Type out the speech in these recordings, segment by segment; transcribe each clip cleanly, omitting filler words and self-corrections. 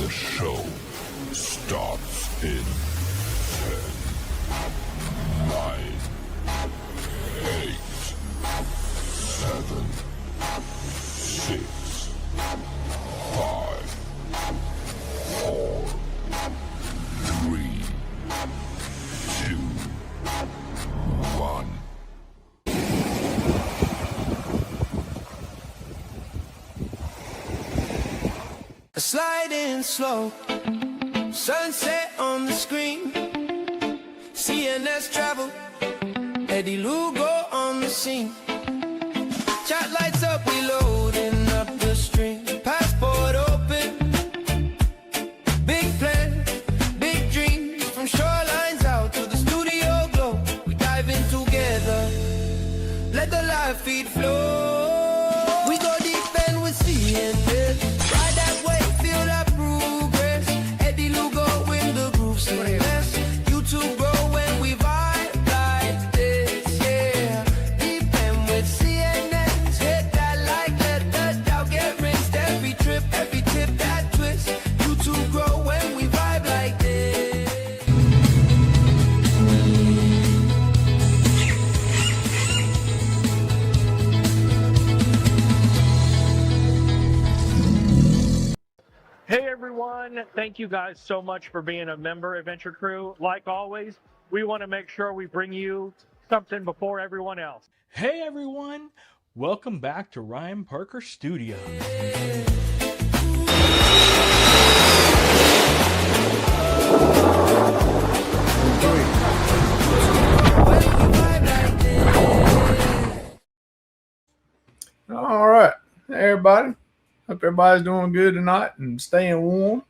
The show starts in 10, 9, 8, 7, 6, 5, 4, 3, 2, 1. Sliding slow, sunset on the screen. CNS Travel, Eddie Lugo on the scene. Chat lights up, we loading up the stream. Passport open, big plans, big dreams. From shorelines out to the studio glow. We dive in together, let the live feed flow. We go deep and we're seeing this. Ride that way. Eddie Lugo in the groove, CNS. YouTube grow when we vibe like this, yeah. Deep end with CNS. Hit that like, let the doubt get rinsed. Every trip, every tip, that twist. YouTube grow when we vibe like this. Hey everyone, thank you guys so much for being a member of Adventure Crew. Like always, we want to make sure we bring you something before everyone else. Hey everyone, welcome back to Ryan Parker Studios. All right, hey everybody. Hope everybody's doing good tonight and staying warm.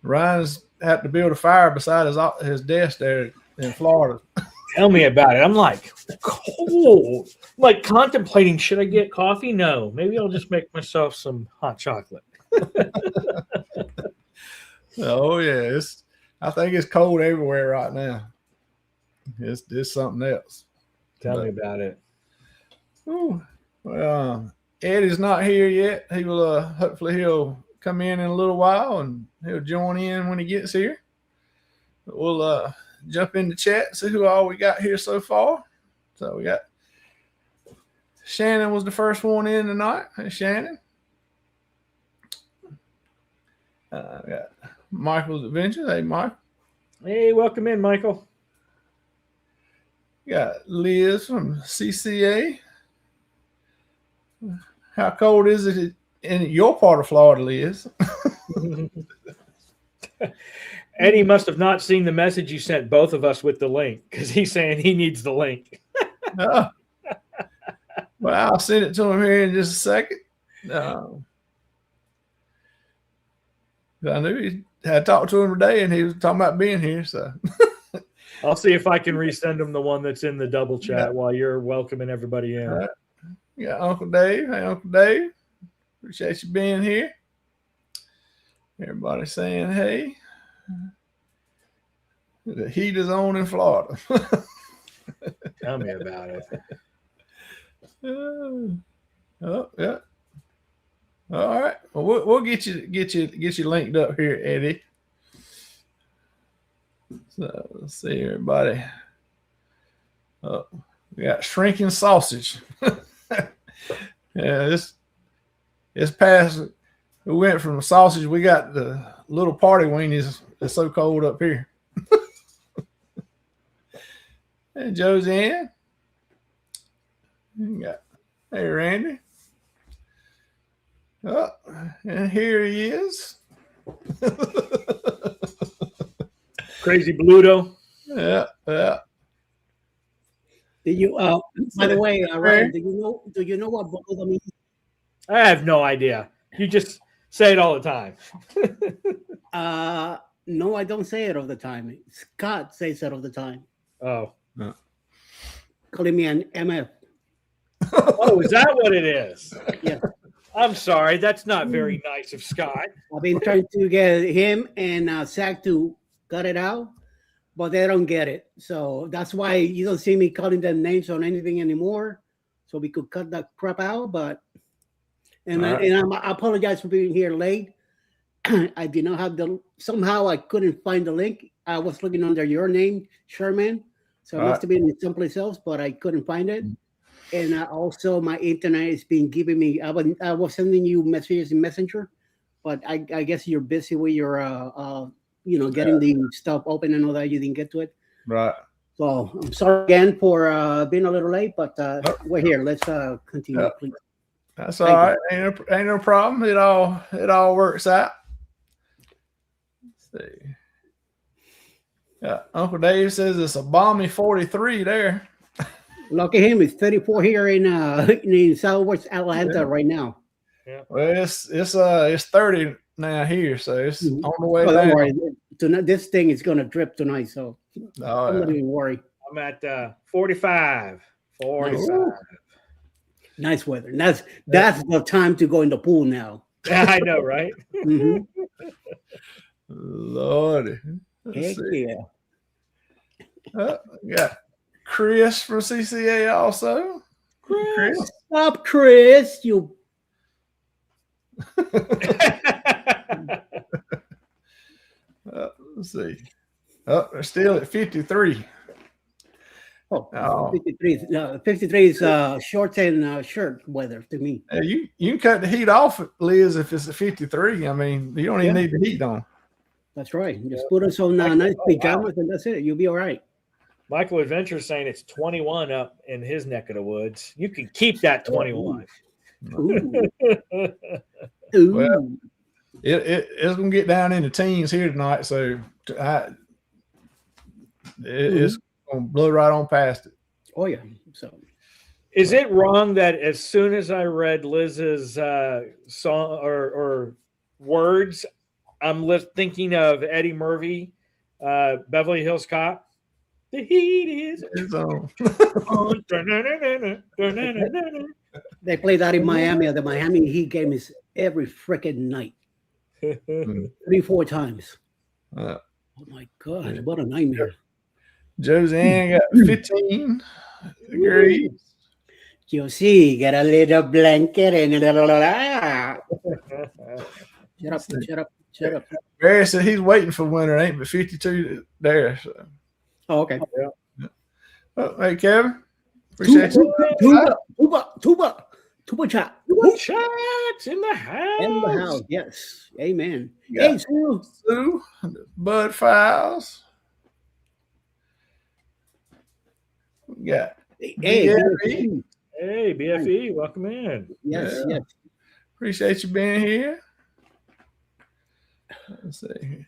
Ryan's had to build a fire beside his desk there in Florida. Tell me about it. I'm like cold. I'm like contemplating, should I get coffee? No, maybe I'll just make myself some hot chocolate. Oh yeah, I think it's cold everywhere right now. It's something else. Tell me about it. Ooh, well, Eddie's not here yet. He will hopefully he'll come in a little while and he'll join in when he gets here. But we'll jump in the chat and see who all we got here so far. So we got Shannon was the first one in tonight. Hey Shannon. We got Michael's Adventures. Hey Mike. Hey, welcome in, Michael. We got Liz from CCA. How cold is it in your part of Florida, Liz? Eddie must have not seen the message you sent both of us with the link because he's saying he needs the link. Well, I'll send it to him here in just a second. I knew he had talked to him today and he was talking about being here. So I'll see if I can resend him the one that's in the double chat while you're welcoming everybody in. Yeah, Uncle Dave. Hey, Uncle Dave. Appreciate you being here. Everybody saying hey. The heat is on in Florida. Tell me about it. Oh, yeah. All right. Well, we'll get you linked up here, Eddie. So let's see, everybody. Oh, we got shrinking sausage. Yeah, it's past. We went from sausage. We got the little party weenies. It's so cold up here. And Joseanne. Hey Randy. Oh, and here he is. Crazy Bluto. Yeah. Do you? By the way, Ryan, do you know what Bluto means? I have no idea. You just say it all the time. No, I don't say it all the time. Scott says it all the time. Oh. Calling me an MF. Oh, is that what it is? Yeah. I'm sorry. That's not very nice of Scott. I've been trying to get him and Zach to cut it out, but they don't get it. So that's why you don't see me calling them names on anything anymore. So we could cut that crap out. But I apologize for being here late. I did not have somehow I couldn't find the link. I was looking under your name, Sherman. So it must have been someplace else, but I couldn't find it. And also my internet has been giving me, I was sending you messages in Messenger, but I guess you're busy with your, getting the stuff open and all that. You didn't get to it. Right. So I'm sorry again for being a little late, but we're here. Let's continue, please. That's all right. Ain't no problem. It all works out. Let's see. Yeah, Uncle Dave says it's a balmy 43 there. Look at him. It's 34 here in Southwest Atlanta right now. Yeah. Well, it's 30 now here, so it's on the way Don't down. worry. This thing is gonna drip tonight, so I'm not even worry. I'm at 45. 45. Nice weather. That's the time to go in the pool now. I know, right? Lordy. Heck yeah. We got Chris from CCA also. Chris. What's up, Chris? You. Let's see. Oh, they're still at 53. Oh, 53 is shorts and shirt weather to me. You can cut the heat off, Liz, if it's a 53. I mean, you don't even need the heat on. That's right. Just put on some nice pajamas and that's it. You'll be all right. Michael Adventure's saying it's 21 up in his neck of the woods. You can keep that 21. Ooh. Well, it's going to get down in the teens here tonight, so it's going to blow right on past it. Oh, yeah. So, is it wrong that as soon as I read Liz's song or words, I'm thinking of Eddie Murphy, Beverly Hills Cop? The heat is on. They play that in Miami. The Miami Heat game is every freaking night. 3-4 times. Oh, my God. What a nightmare. Joseanne got 15 degrees. Josie, get a little blanket and Shut up. Barry said he's waiting for winter. Ain't but 52 there. So. Oh, okay. Yeah. Oh, hey, Kevin. Appreciate you. Tuba chat. Tuba chat in the house. In the house, yes. Amen. Hey, Sue. Bud Files. Yeah. Hey, BFE. Hey, BFE, welcome in. Yes. Appreciate you being here. Let's see.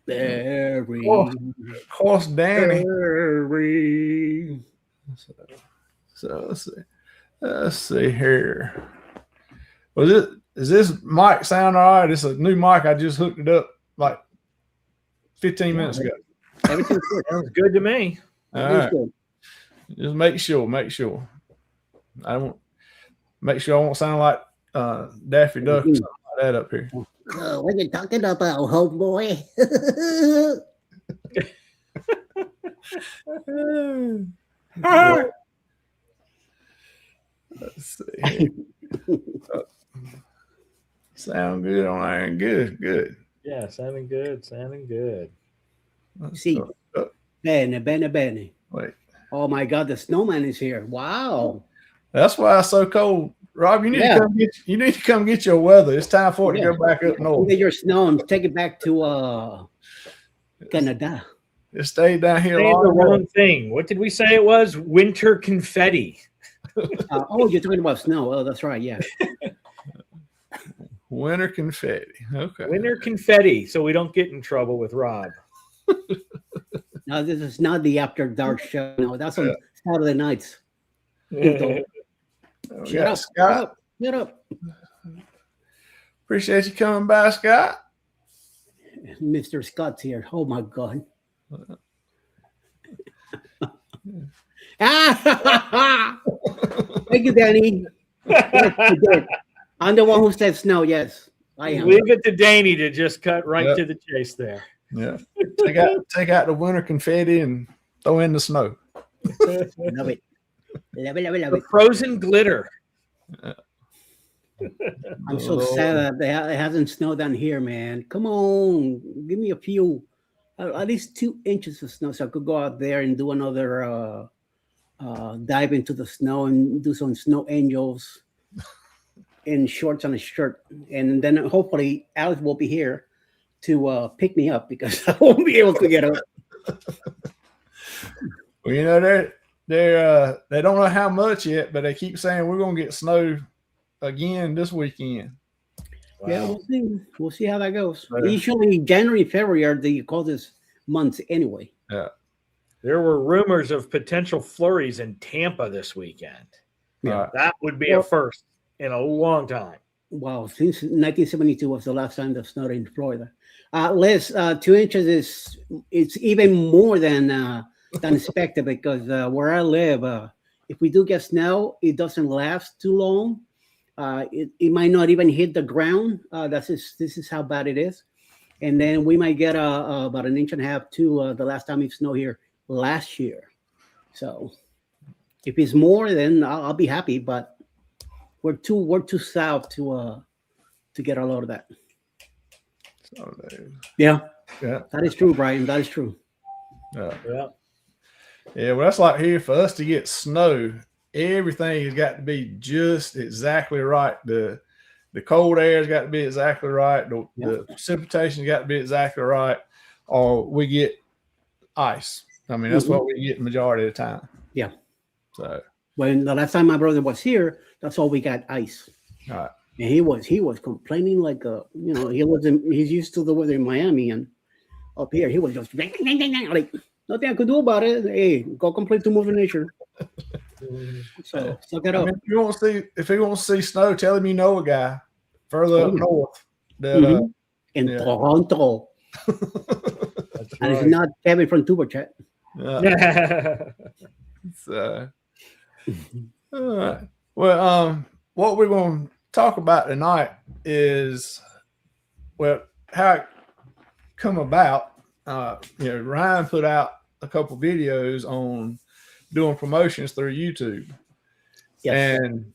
Barry. Of course, Danny. Barry. So let's see here. Is this mic sound all right? It's a new mic. I just hooked it up like 15 minutes ago. Everything's good. Sounds good to me. All right. Just make sure. I won't make sure I won't sound like Daffy Duck or something like that up here. What are you talking about, homeboy? Let's see. Sound good on iron. Good. Yeah, sounding good. See, Bene. Wait. Oh my God, the snowman is here! Wow. That's why it's so cold. Rob, you need to come get your weather. It's time for it to go back up north. Get your snow and take it back to Canada. It stayed down here Saying long. the wrong thing. What did we say it was? Winter confetti. You're talking about snow. Oh, that's right. Yeah. Winter confetti. Okay. Winter confetti, so we don't get in trouble with Rob. No, this is not the After Dark show. No, that's on Saturday nights. Shut up. Appreciate you coming by, Scott. Mr. Scott's here. Oh my God. Thank you, Danny. I'm the one who said snow. Yes, I am. Leave it to Danny to just cut right to the chase there. Yeah. Take out the winter confetti and throw in the snow. Love it. The frozen glitter. I'm so sad that it hasn't snowed down here, man. Come on, give me a few, at least 2 inches of snow, so I could go out there and do another dive into the snow and do some snow angels in shorts and a shirt, and then hopefully Alex will be here to pick me up because I won't be able to get up. Well, they don't know how much yet, but they keep saying we're gonna get snow again this weekend. Wow. Yeah, we'll see. We'll see how that goes. Usually January, February are the coldest months anyway. Yeah. There were rumors of potential flurries in Tampa this weekend. Yeah, that would be a first in a long time. Wow, since 1972 was the last time that snowed in Florida. Liz, 2 inches it's even more than expected because where I live, if we do get snow, it doesn't last too long. It might not even hit the ground. This is how bad it is. And then we might get about 1.5 inches to the last time it snowed here last year. So if it's more, then I'll be happy. But we're too south to get a lot of that. Yeah, that is true, Brian. That is true. Yeah. Well, that's like here for us to get snow. Everything has got to be just exactly right. The cold air has got to be exactly right. The precipitation has got to be exactly right, or we get ice. I mean, that's what we get the majority of the time. Yeah. So when the last time my brother was here, that's all we got, ice. All right. And he was complaining like he's used to the weather in Miami, and up here he was just like nothing I could do about it. Hey, go complain to Mother Nature. So suck it up. If he wants to see snow, tell him you know a guy further up north. That, in Toronto. And it's not Kevin from Tuba Chat. So, all right. Well, what we're going to talk about tonight is, how it come about. Ryan put out a couple videos on doing promotions through YouTube. Yes. And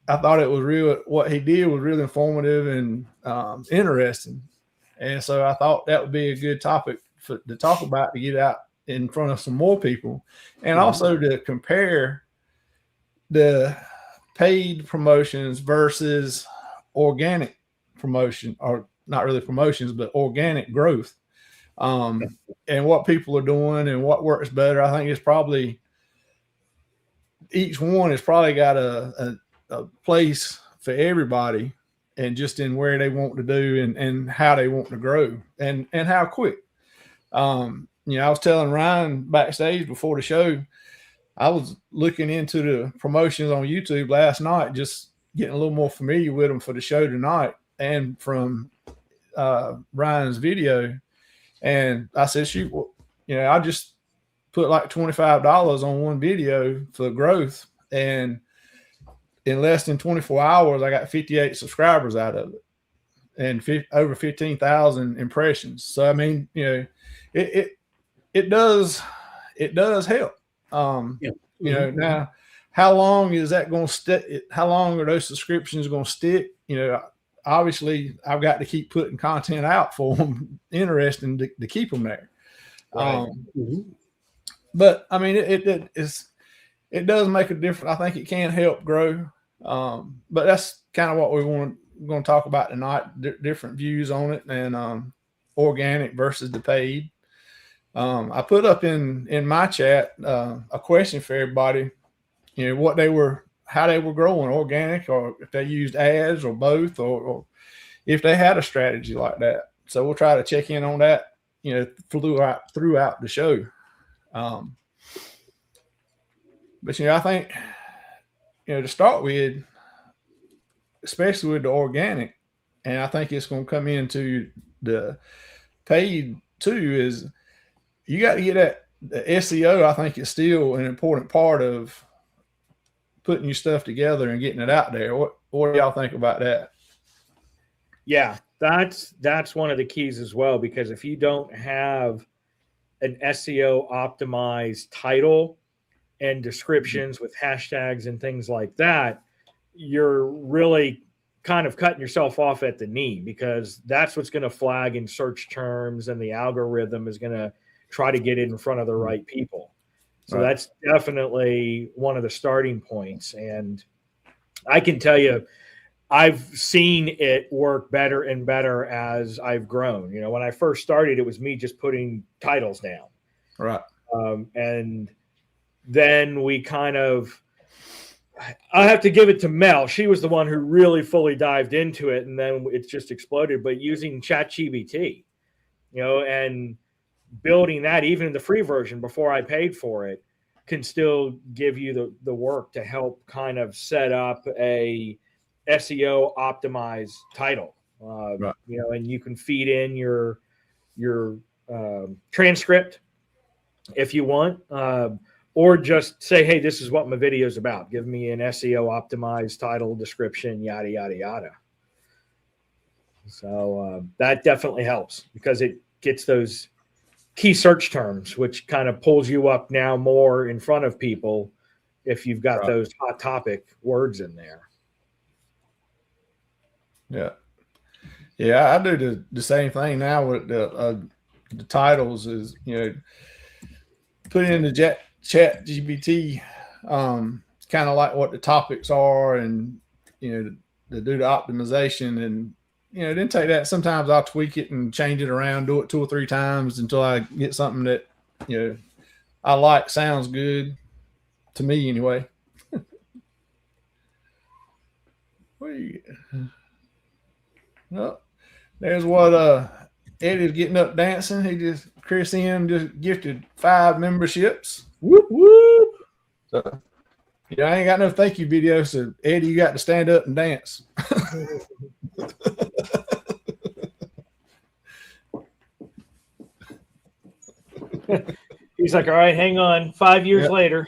I thought it was what he did was really informative and interesting. And so I thought that would be a good topic to talk about, to get out in front of some more people, and also to compare the paid promotions versus organic promotion, or not really promotions, but organic growth, and what people are doing and what works better. I think it's probably each one has probably got a place for everybody, and just in where they want to do and how they want to grow and how quick. I was telling Ryan backstage before the show, I was looking into the promotions on YouTube last night, just getting a little more familiar with them for the show tonight, and from Ryan's video. And I said, shoot, I just put like $25 on one video for growth, and in less than 24 hours, I got 58 subscribers out of it and over 15,000 impressions. So, I mean, it does help. Now, how long is that going to stick? How long are those subscriptions going to stick? Obviously I've got to keep putting content out for them, interesting to keep them there. Right. But I mean, it does make a difference. I think it can help grow. But that's kind of what we're going to talk about tonight, different views on it, and organic versus the paid. I put up in my chat a question for everybody, how they were growing, organic, or if they used ads, or both, or if they had a strategy like that. So we'll try to check in on that, throughout the show. But I think, to start with, especially with the organic, and I think it's going to come into the paid too, is you got to get that. The SEO, I think, is still an important part of putting your stuff together and getting it out there. What do y'all think about that? Yeah, that's one of the keys as well, because if you don't have an SEO optimized title and descriptions with hashtags and things like that, you're really kind of cutting yourself off at the knee, because that's what's going to flag in search terms, and the algorithm is going to try to get it in front of the right people. So that's definitely one of the starting points. And I can tell you, I've seen it work better and better as I've grown. You know, when I first started, it was me just putting titles down. Right. And then we kind of, I have to give it to Mel. She was the one who really fully dived into it, and then it's just exploded. But using ChatGPT, you know, and building that, even in the free version before I paid for it, can still give you the work to help kind of set up a SEO optimized title. Right. You know, and you can feed in your transcript if you want, or just say, hey, this is what my video is about. Give me an SEO optimized title, description, yada, yada, yada. So that definitely helps, because it gets those key search terms, which kind of pulls you up now more in front of people if you've got those hot topic words in there. Yeah. Yeah, I do the same thing now with the titles. Is, you know, put in the chat GPT, kind of like what the topics are, and, you know, to do the optimization, and, you know, then take that. Sometimes I'll tweak it and change it around, do it 2 or 3 times until I get something that, you know, I like, sounds good to me anyway. Well, there's what Eddie's getting up dancing. Chris M just gifted 5 memberships. Whoop, whoop. So, yeah, I ain't got no thank you video, so Eddie, you got to stand up and dance. He's like, all right, hang on. 5 years later.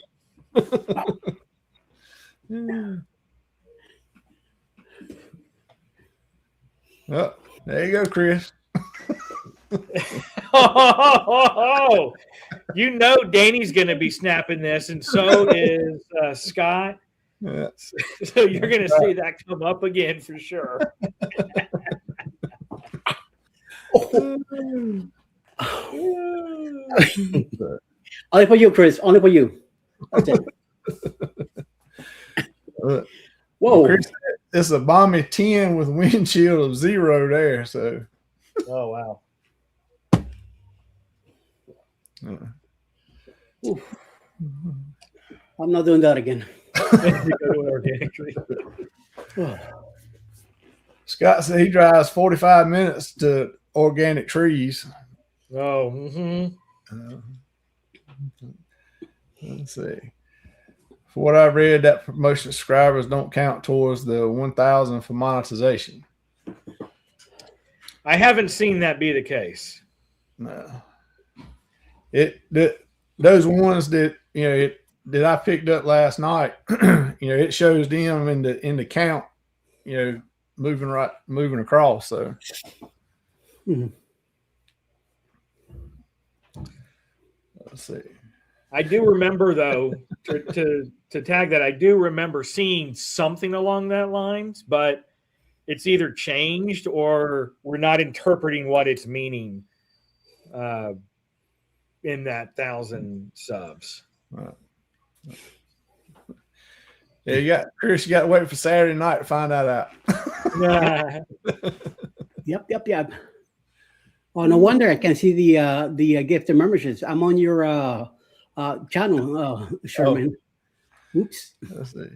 Oh, there you go, Chris. Oh, you know Danny's going to be snapping this, and so is Scott. Yeah. So you're going to see that come up again for sure. Only for you, Chris. Only for you. That's it. Whoa. Chris, it's a balmy 10 with wind chill of 0 there. So, oh, wow. I'm not doing that again. Scott said he drives 45 minutes to organic trees. Oh, let's see. For what I've read, that promotion subscribers don't count towards the 1,000 for monetization. I haven't seen that be the case. No. Those ones that, you know, that I picked up last night, you know, it shows them in the count, you know, moving across. So, let's see. I do remember, though, to tag that, I do remember seeing something along that lines, but it's either changed or we're not interpreting what it's meaning in that 1,000 subs. Right. Yeah, Chris, you got to wait for Saturday night to find that out. Yep. Oh, no wonder I can see the gift of memberships. I'm on your channel, Sherman. Oops. Let's see.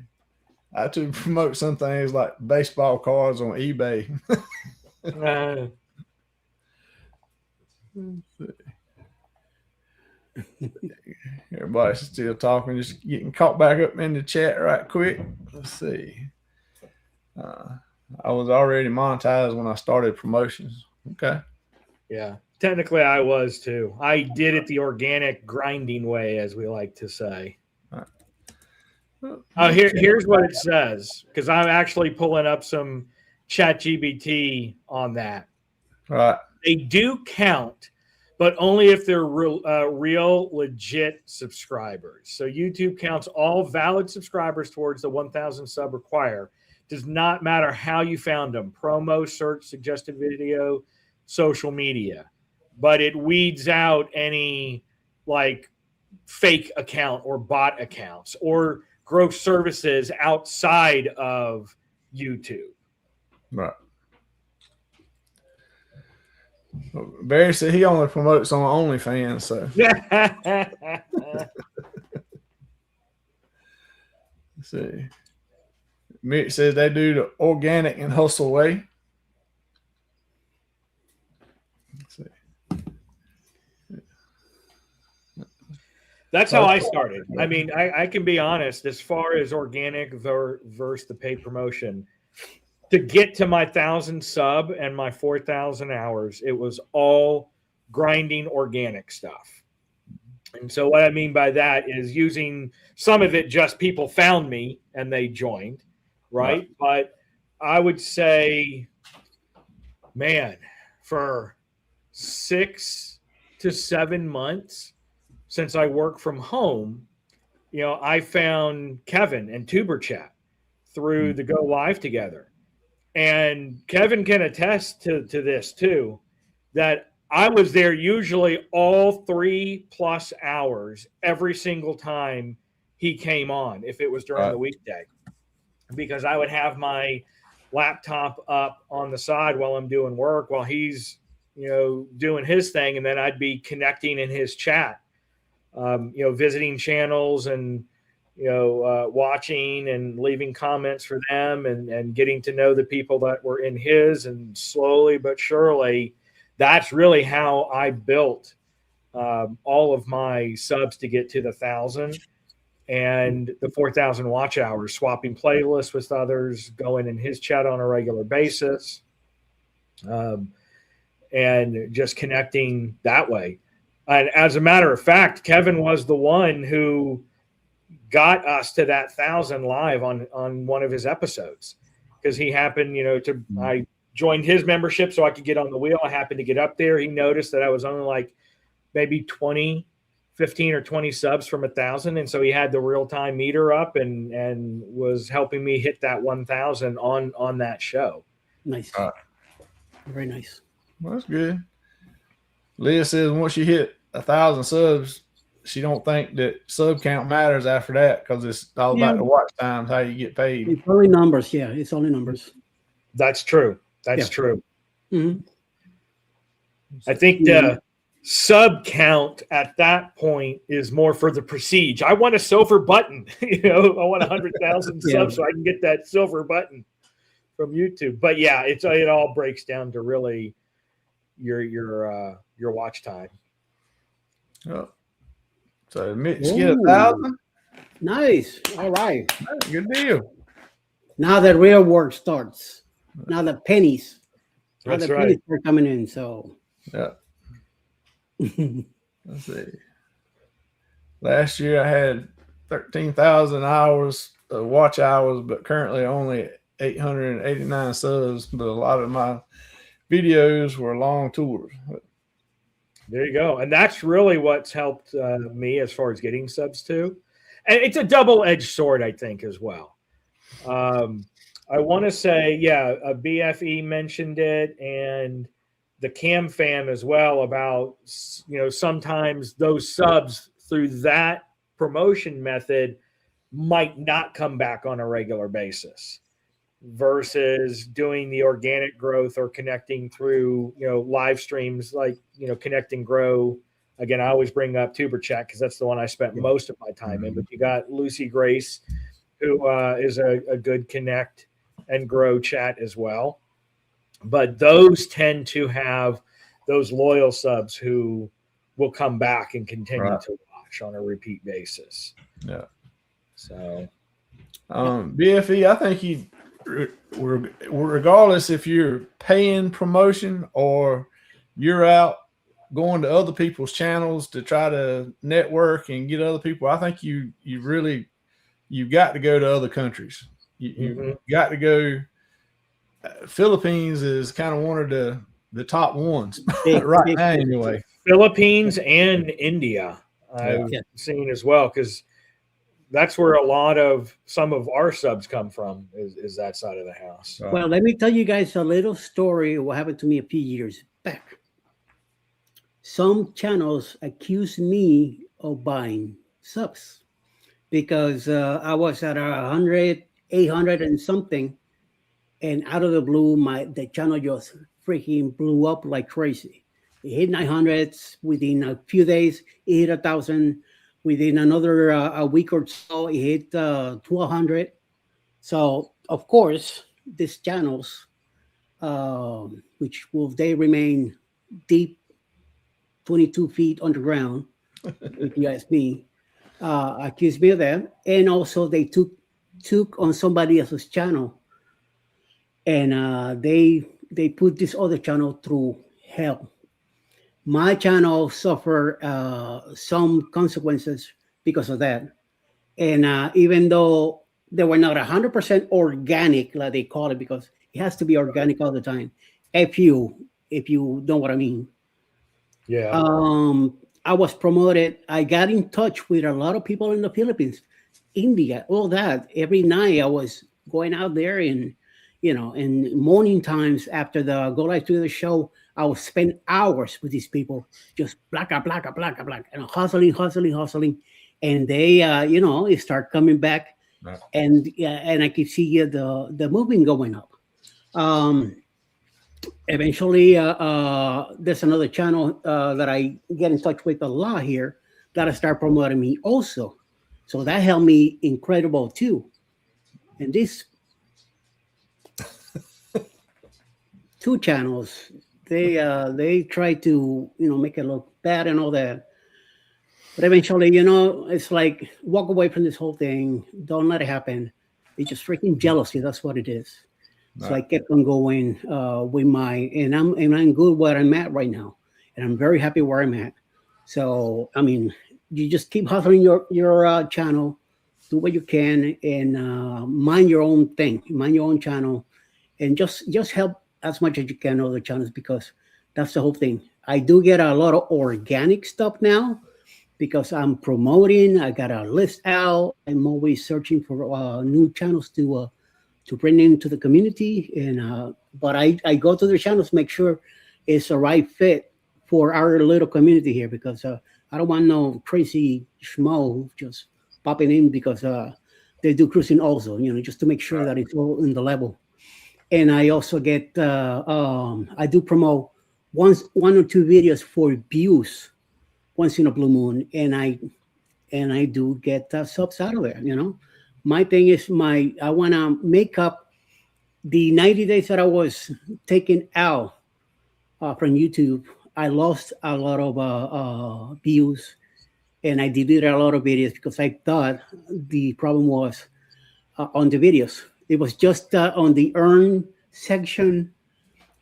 I have to promote some things like baseball cards on eBay. Everybody's still talking, just getting caught back up in the chat right quick. Let's see. I was already monetized when I started promotions. Okay. Yeah. Technically, I was too. I did it the organic grinding way, as we like to say. Here's what it says, because I'm actually pulling up some ChatGPT on that. Right. They do count, but only if they're real, legit subscribers. So YouTube counts all valid subscribers towards the 1,000 sub require. Does not matter how you found them, promo, search, suggested video, social media, but it weeds out any like fake account or bot accounts or growth services outside of YouTube. Right. Barry said he only promotes on OnlyFans, so let's see. Mitch says they do the organic and hustle way. Let's see. That's how I started. I mean, I can be honest, as far as organic versus the paid promotion, to get to my 1,000 sub and my 4,000 hours, it was all grinding organic stuff. And so what I mean by that is using some of it, just people found me and they joined, right? But I would say, man, for 6 to 7 months since I work from home, you know, I found Kevin and Tuber Chat through the Go Live Together. And Kevin can attest to this too, that I was there usually all 3+ hours every single time he came on, if it was during the weekday, because I would have my laptop up on the side while I'm doing work, while he's, you know, doing his thing. And then I'd be connecting in his chat, you know, visiting channels and, you know, watching and leaving comments for them and getting to know the people that were in his. And slowly but surely, that's really how I built all of my subs to get to the 1,000 and the 4,000 watch hours, swapping playlists with others, going in his chat on a regular basis, and just connecting that way. And as a matter of fact, Kevin was the one who got us to that 1,000 live on one of his episodes, because he happened, you know, I joined his membership so I could get on the wheel. I happened to get up there. He noticed that I was only like maybe 15 or 20 subs from 1,000. And so he had the real-time meter up and was helping me hit that 1,000 on that show. Nice. Very nice. Well, that's good. Leah says once you hit 1,000 subs, she don't think that sub count matters after that, because it's all about the watch times, how you get paid. It's only numbers. Yeah, it's only numbers. That's true. That's true. Mm-hmm. I think the sub count at that point is more for the prestige. I want a silver button. You know, I want 100,000 subs so I can get that silver button from YouTube. But yeah, it all breaks down to really your watch time. Oh. So Mitch get 1,000. Nice. All right. Good deal. Now the real work starts. Now the pennies. That's the right. pennies are coming in. So Yeah. Let's see. Last year I had 13,000 hours of watch hours, but currently only 889 subs. But a lot of my videos were long tours. There you go. And that's really what's helped me as far as getting subs too. And it's a double-edged sword, I think, as well. I want to say, BFE mentioned it, and the Cam Fam as well, about, you know, sometimes those subs through that promotion method might not come back on a regular basis, versus doing the organic growth or connecting through, you know, live streams like, you know, Connect and Grow. Again, I always bring up Tuber Chat because that's the one I spent most of my time in. But you got Lucy Grace, who is a good Connect and Grow chat as well. But those tend to have those loyal subs who will come back and continue to watch on a repeat basis. Yeah. So, BFE, I think you, regardless if you're paying promotion or you're out going to other people's channels to try to network and get other people, I think you've got to go to other countries. You got to go. Philippines is kind of one of the top ones right now, anyway. Philippines and India I've seen as well, because that's where a lot of some of our subs come from is that side of the house. Well, let me tell you guys a little story of what happened to me a few years back. Some channels accused me of buying subs because I was at 100, 800 and something, and out of the blue, the channel just freaking blew up like crazy. It hit 900s within a few days. It hit 1,000. Within another a week or so, it hit 1,200. So, of course, these channels, they remain deep, 22 feet underground, if you ask me, accused me of that. And also, they took on somebody else's channel, and they put this other channel through hell. My channel suffered some consequences because of that. And even though they were not 100% organic, like they call it, because it has to be organic all the time, if you know what I mean. Yeah. I was promoted. I got in touch with a lot of people in the Philippines, India, all that. Every night I was going out there, and in morning times after the go live to the show, I would spend hours with these people, just blacka, hustling, and they, it start coming back, Right. and I could see the movement going up. Eventually, there's another channel that I get in touch with a lot here that I start promoting me also, so that helped me incredible too. And these two channels, they try to make it look bad and all that, but eventually it's like walk away from this whole thing, don't let it happen. It's just freaking jealousy, that's what it is. Right. So I kept on going with and I'm good where I'm at right now, and I'm very happy where I'm at. So I mean, you just keep hustling your channel, do what you can, and mind your own thing, mind your own channel, and just help as much as you can other channels, because that's the whole thing. I do get a lot of organic stuff now because I'm promoting. I got a list out. I'm always searching for new channels to bring into the community, and but I go to their channels, make sure it's the right fit for our little community here, because I don't want no crazy schmo just popping in because they do cruising also, just to make sure that it's all in the level. And I also get, I do promote one or two videos for views once in a blue moon, and I do get subs out of there. My thing is I want to make up the 90 days that I was taken out from YouTube. I lost a lot of views, and I deleted a lot of videos because I thought the problem was on the videos. It was just on the earn section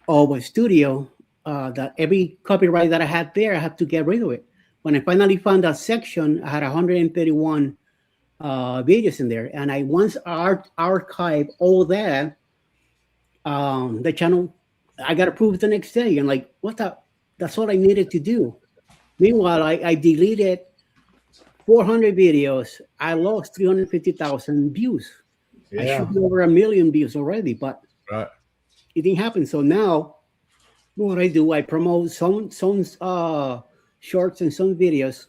of a studio that every copyright that I had there, I had to get rid of it. When I finally found that section, I had 131 videos in there, and I once archived all that. The channel, I got approved the next day, and like, that's all I needed to do. Meanwhile, I deleted 400 videos. I lost 350,000 views. Yeah. I should be over 1 million views already, but it didn't happen. So now, what I do, I promote some shorts and some videos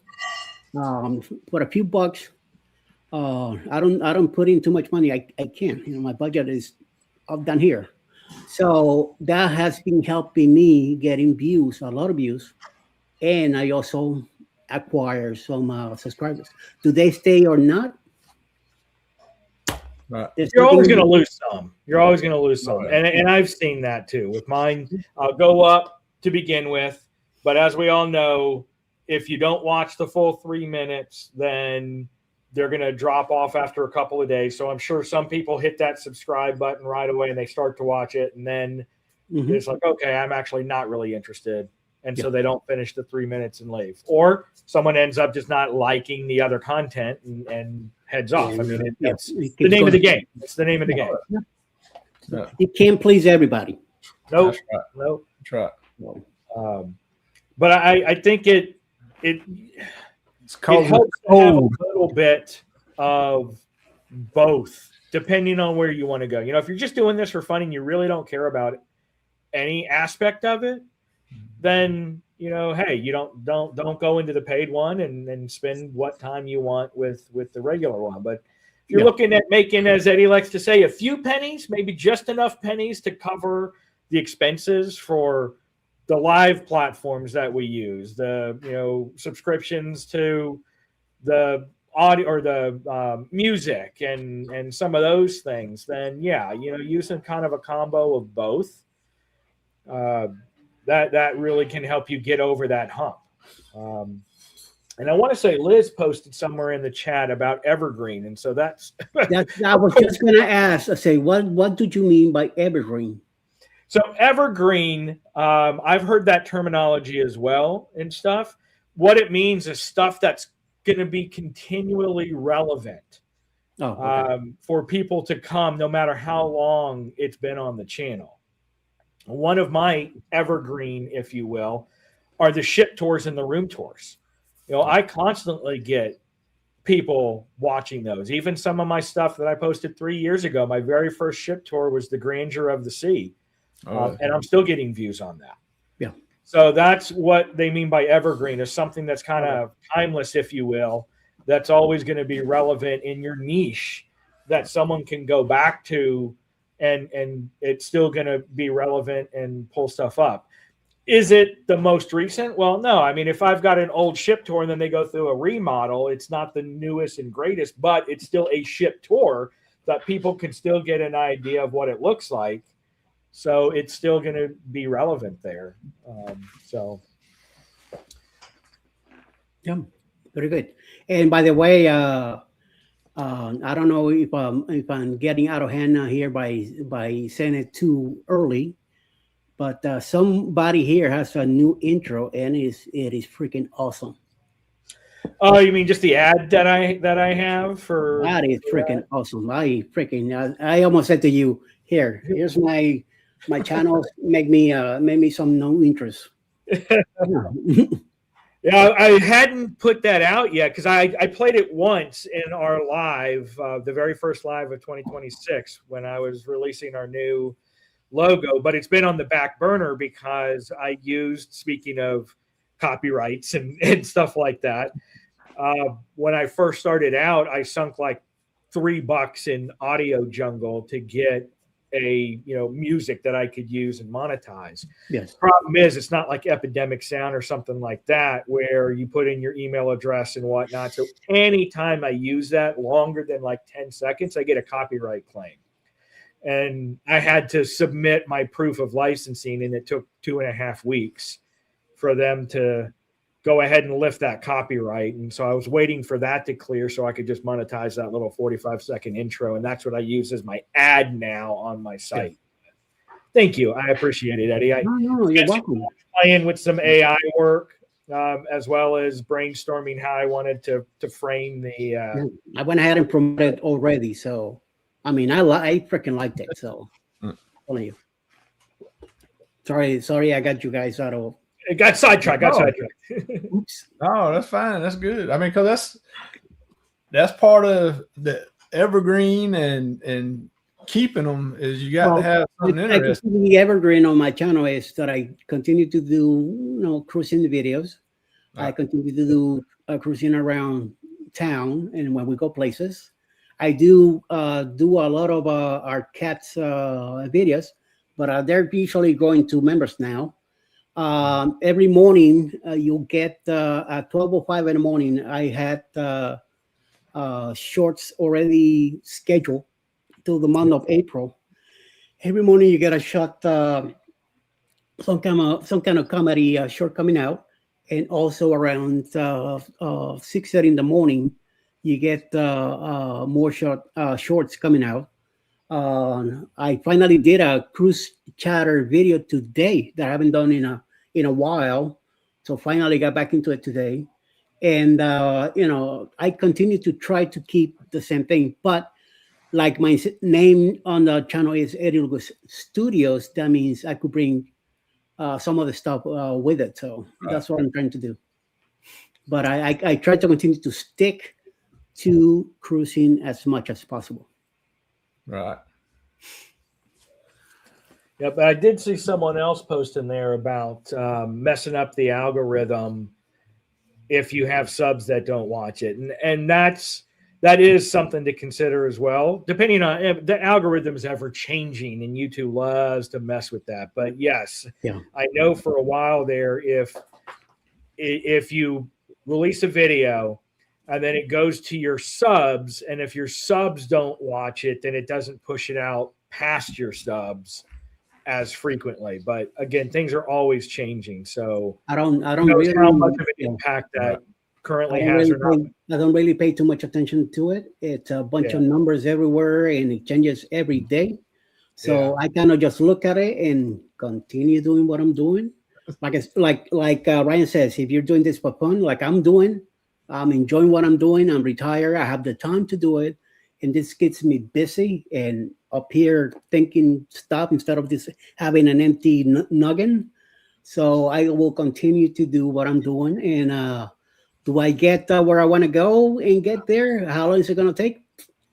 for a few bucks. I don't put in too much money. I can't. My budget is up down here. So that has been helping me getting views, a lot of views, and I also acquire some subscribers. Do they stay or not? You're always going to lose some. You're always going to lose some, and I've seen that too with mine. I'll go up to begin with, but as we all know, if you don't watch the full 3 minutes, then they're going to drop off after a couple of days. So I'm sure some people hit that subscribe button right away and they start to watch it, and then it's like, okay, I'm actually not really interested. And so they don't finish the 3 minutes and leave. Or someone ends up just not liking the other content and heads off. I mean, it's the name of the game. It's the name of the game. Yeah. You can't please everybody. Nope. Nope. That's right. But I think it helps to have a little bit of both, depending on where you want to go. You know, if you're just doing this for fun and you really don't care about any aspect of it, then hey, you don't go into the paid one and spend what time you want with the regular one. But if you're looking at making, as Eddie likes to say, a few pennies, maybe just enough pennies to cover the expenses for the live platforms that we use, the subscriptions to the audio or the music and some of those things, then using kind of a combo of both, that really can help you get over that hump. And I want to say Liz posted somewhere in the chat about evergreen, and so that's I was just going to ask. I say, what did you mean by evergreen? So evergreen, I've heard that terminology as well and stuff. What it means is stuff that's going to be continually relevant for people to come, no matter how long it's been on the channel. One of my evergreen, if you will, are the ship tours and the room tours. I constantly get people watching those. Even some of my stuff that I posted 3 years ago, my very first ship tour was the Grandeur of the Sea. And I'm still getting views on that. Yeah. So that's what they mean by evergreen, is something that's kind of timeless, if you will, that's always going to be relevant in your niche, that someone can go back to and it's still going to be relevant and pull stuff up. Is it the most recent? Well, no. I mean, if I've got an old ship tour and then they go through a remodel, it's not the newest and greatest, but it's still a ship tour that people can still get an idea of what it looks like. So it's still going to be relevant there. Yeah, very good. And by the way, I don't know if I'm getting out of hand here by saying it too early, but somebody here has a new intro, and it is freaking awesome. Oh, you mean just the ad that I have for? That is freaking awesome. I almost said to you, here's my channel. Make me some no interest. Yeah, I hadn't put that out yet because I played it once in our live, the very first live of 2026 when I was releasing our new logo, but it's been on the back burner because I used, speaking of copyrights and stuff like that, when I first started out, I sunk like $3 in Audio Jungle to get a music that I could use and monetize. Yes. Problem is, it's not like Epidemic Sound or something like that where you put in your email address and whatnot. So anytime I use that longer than like 10 seconds, I get a copyright claim. And I had to submit my proof of licensing, and it took 2.5 weeks for them to go ahead and lift that copyright. And so I was waiting for that to clear so I could just monetize that little 45-second intro. And that's what I use as my ad now on my site. Yeah. Thank you. I appreciate it, Eddie. You're welcome. Playing with some AI work, as well as brainstorming how I wanted to frame the. I went ahead and promoted it already. So, I mean, I freaking liked it. So, telling you. Sorry, I got you guys out of. It got sidetracked. Oops. No, that's fine. That's good. I mean, because that's part of the evergreen and keeping them is you got to have something interesting. The evergreen on my channel is that I continue to do cruising videos. I continue to do cruising around town and when we go places. I do a lot of our cats videos, but they're usually going to members now. Every morning you'll get at 12:05 in the morning. I had shorts already scheduled till the month of April. Every morning you get a shot, some kind of comedy short coming out, and also around 6:30 in the morning you get more shorts coming out. I finally did a cruise chatter video today that I haven't done in a while, so finally got back into it today. And I continue to try to keep the same thing, but like my name on the channel is Eddie Lugo Studios, that means I could bring some of the stuff with it. So that's what I'm trying to do. But I try to continue to stick to cruising as much as possible. Right. Yeah, but I did see someone else posting there about messing up the algorithm if you have subs that don't watch it, and that is something to consider as well. Depending on if the algorithm is ever changing, and YouTube loves to mess with that. But yes, Yeah. I know for a while there, if you release a video and then it goes to your subs, and if your subs don't watch it, then it doesn't push it out past your subs as frequently. But again, things are always changing, so I don't who knows really, how much of an yeah, impact that I currently don't has really or not. I don't really pay too much attention to it. It's a bunch of numbers everywhere, and it changes every day. So I kind of just look at it and continue doing what I'm doing. Like it's like Ryan says, if you're doing this for fun, like I'm doing, I'm enjoying what I'm doing. I'm retired. I have the time to do it, and this gets me busy and up here thinking stuff instead of just having an empty noggin. So I will continue to do what I'm doing. And do I get where I want to go and get there? How long is it going to take?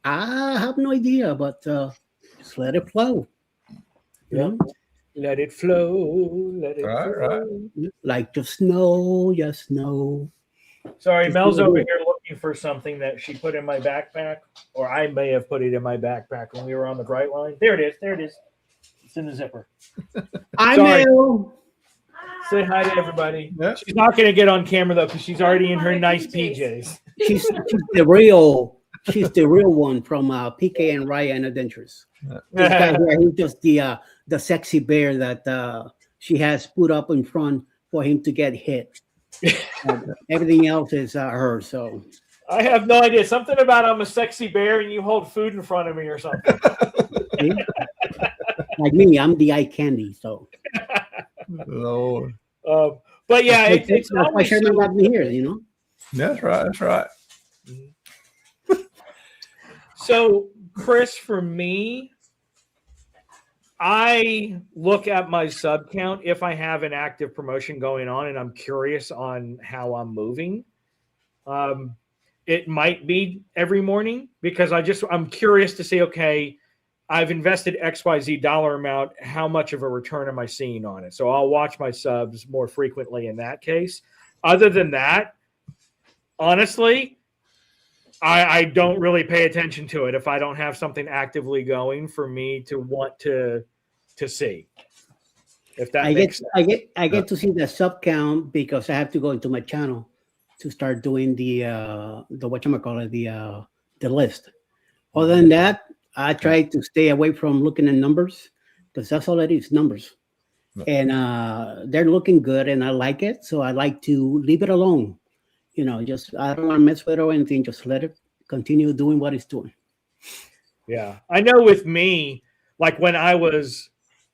I have no idea, but just let it flow. You know? Let it flow. Let it Right, flow. right. Like just know. Sorry, Just Mel's do over it. here looking for something that she put in my backpack, or I may have put it in my backpack when we were on the Bright Line. There it is. There it is. It's in the zipper. I Sorry. know. Say hi to everybody. Yeah. She's not going to get on camera though, because she's already in her nice PJs. She's the real. She's the real one from PK and Ryan Adventures. This guy here, he's just the sexy bear that she has put up in front for him to get hit. Everything else is her. So I have no idea. Something about I'm a sexy bear and you hold food in front of me or something. see? Like me, I'm the eye candy. So Lord. But yeah, that's it's why always Sherman got me here. You know. That's right. That's right. So, Chris, for me, I look at my sub count if I have an active promotion going on and I'm curious on how I'm moving. It might be every morning because I'm curious to say, okay, I've invested XYZ dollar amount. How much of a return am I seeing on it? So I'll watch my subs more frequently in that case. Other than that, honestly, I don't really pay attention to it if I don't have something actively going for me to want to see. If that makes sense. I get to see the sub count because I have to go into my channel to start doing the whatchamacallit, the list. Other than that, I try to stay away from looking at numbers because that's all it is, numbers. And they're looking good and I like it. So I like to leave it alone. You know, just I don't want to mess with it or anything. Just let it continue doing what it's doing. Yeah, I know. With me, like when I wasn't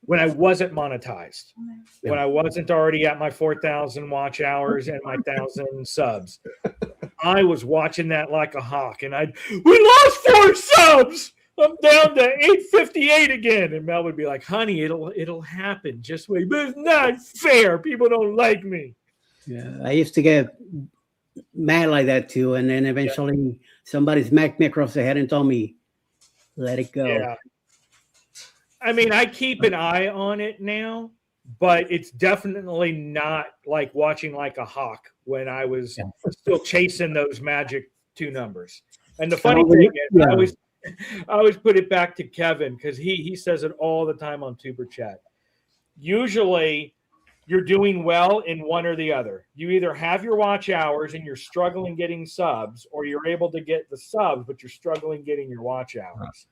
monetized, when I wasn't already at my 4,000 watch hours and my 1,000 subs, I was watching that like a hawk. And we lost 4 subs. I'm down to 858 again. And Mel would be like, "Honey, it'll happen. Just wait." But it's not fair. People don't like me. Yeah, I used to get mad like that too, and then eventually somebody smacked me across the head and told me, "Let it go." Yeah. I mean, I keep an eye on it now, but it's definitely not like watching like a hawk when I was still chasing those magic 2 numbers. And the funny thing is, I always put it back to Kevin because he says it all the time on Tuber Chat. Usually, you're doing well in one or the other. You either have your watch hours and you're struggling getting subs, or you're able to get the subs, but you're struggling getting your watch hours.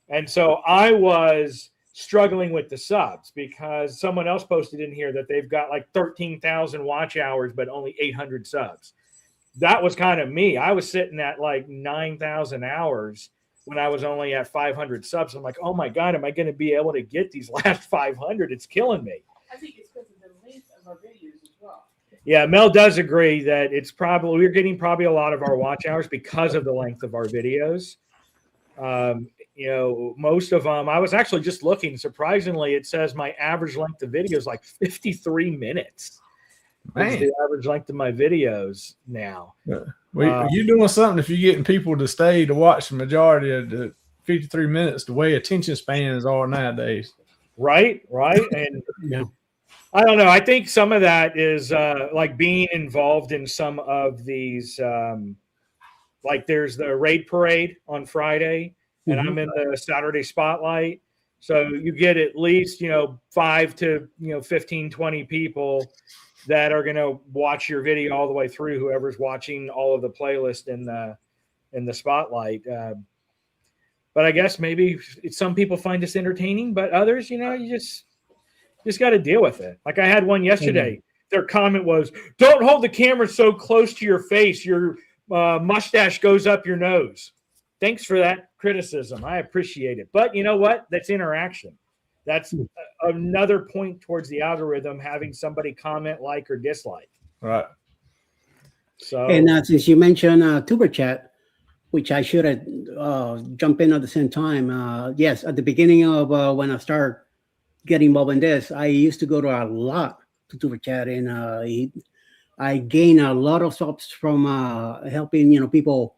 And so I was struggling with the subs because someone else posted in here that they've got like 13,000 watch hours, but only 800 subs. That was kind of me. I was sitting at like 9,000 hours when I was only at 500 subs. I'm like, oh my God, am I going to be able to get these last 500? It's killing me. I think it's because of the length of our videos as well. Yeah, Mel does agree that we're getting probably a lot of our watch hours because of the length of our videos. Most of them, I was actually just looking, surprisingly, it says my average length of video is like 53 minutes. It's Man, the average length of my videos now. well, you're doing something if you're getting people to stay to watch the majority of the 53 minutes the way attention spans are nowadays. Right. And Yeah. I don't know. I think some of that is like being involved in some of these, like there's the raid parade on Friday, and I'm in the Saturday spotlight. So you get at least, 5 to, 15, 20 people that are going to watch your video all the way through, whoever's watching all of the playlist in the spotlight. But I guess maybe some people find this entertaining, but others, you just got to deal with it. Like I had one yesterday. Their comment was, "Don't hold the camera so close to your face. Your mustache goes up your nose." Thanks for that criticism. I appreciate it. But you know what? That's interaction. That's another point towards the algorithm having somebody comment, like, or dislike. Right. So, And since you mentioned Tuber Chat, which I should have jump in at the same time. Yes, at the beginning of when I started getting involved in this, I used to go to a lot to Tuber Chat, and I gained a lot of subs from helping people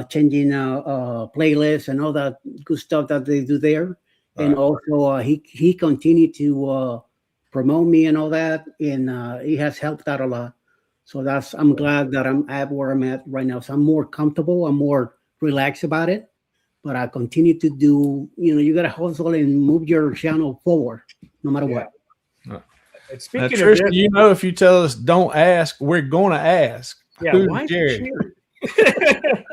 changing playlists and all that good stuff that they do there. Right. And also he continued to promote me and all that, and he has helped out a lot. So I'm glad that I'm at where I'm at right now. So I'm more comfortable, I'm more relaxed about it. But I continue to do, you got to hustle and move your channel forward, no matter what. and Now, speaking of Tristan, this, if you tell us don't ask, we're going to ask. yeah, Who's why is Jerry? it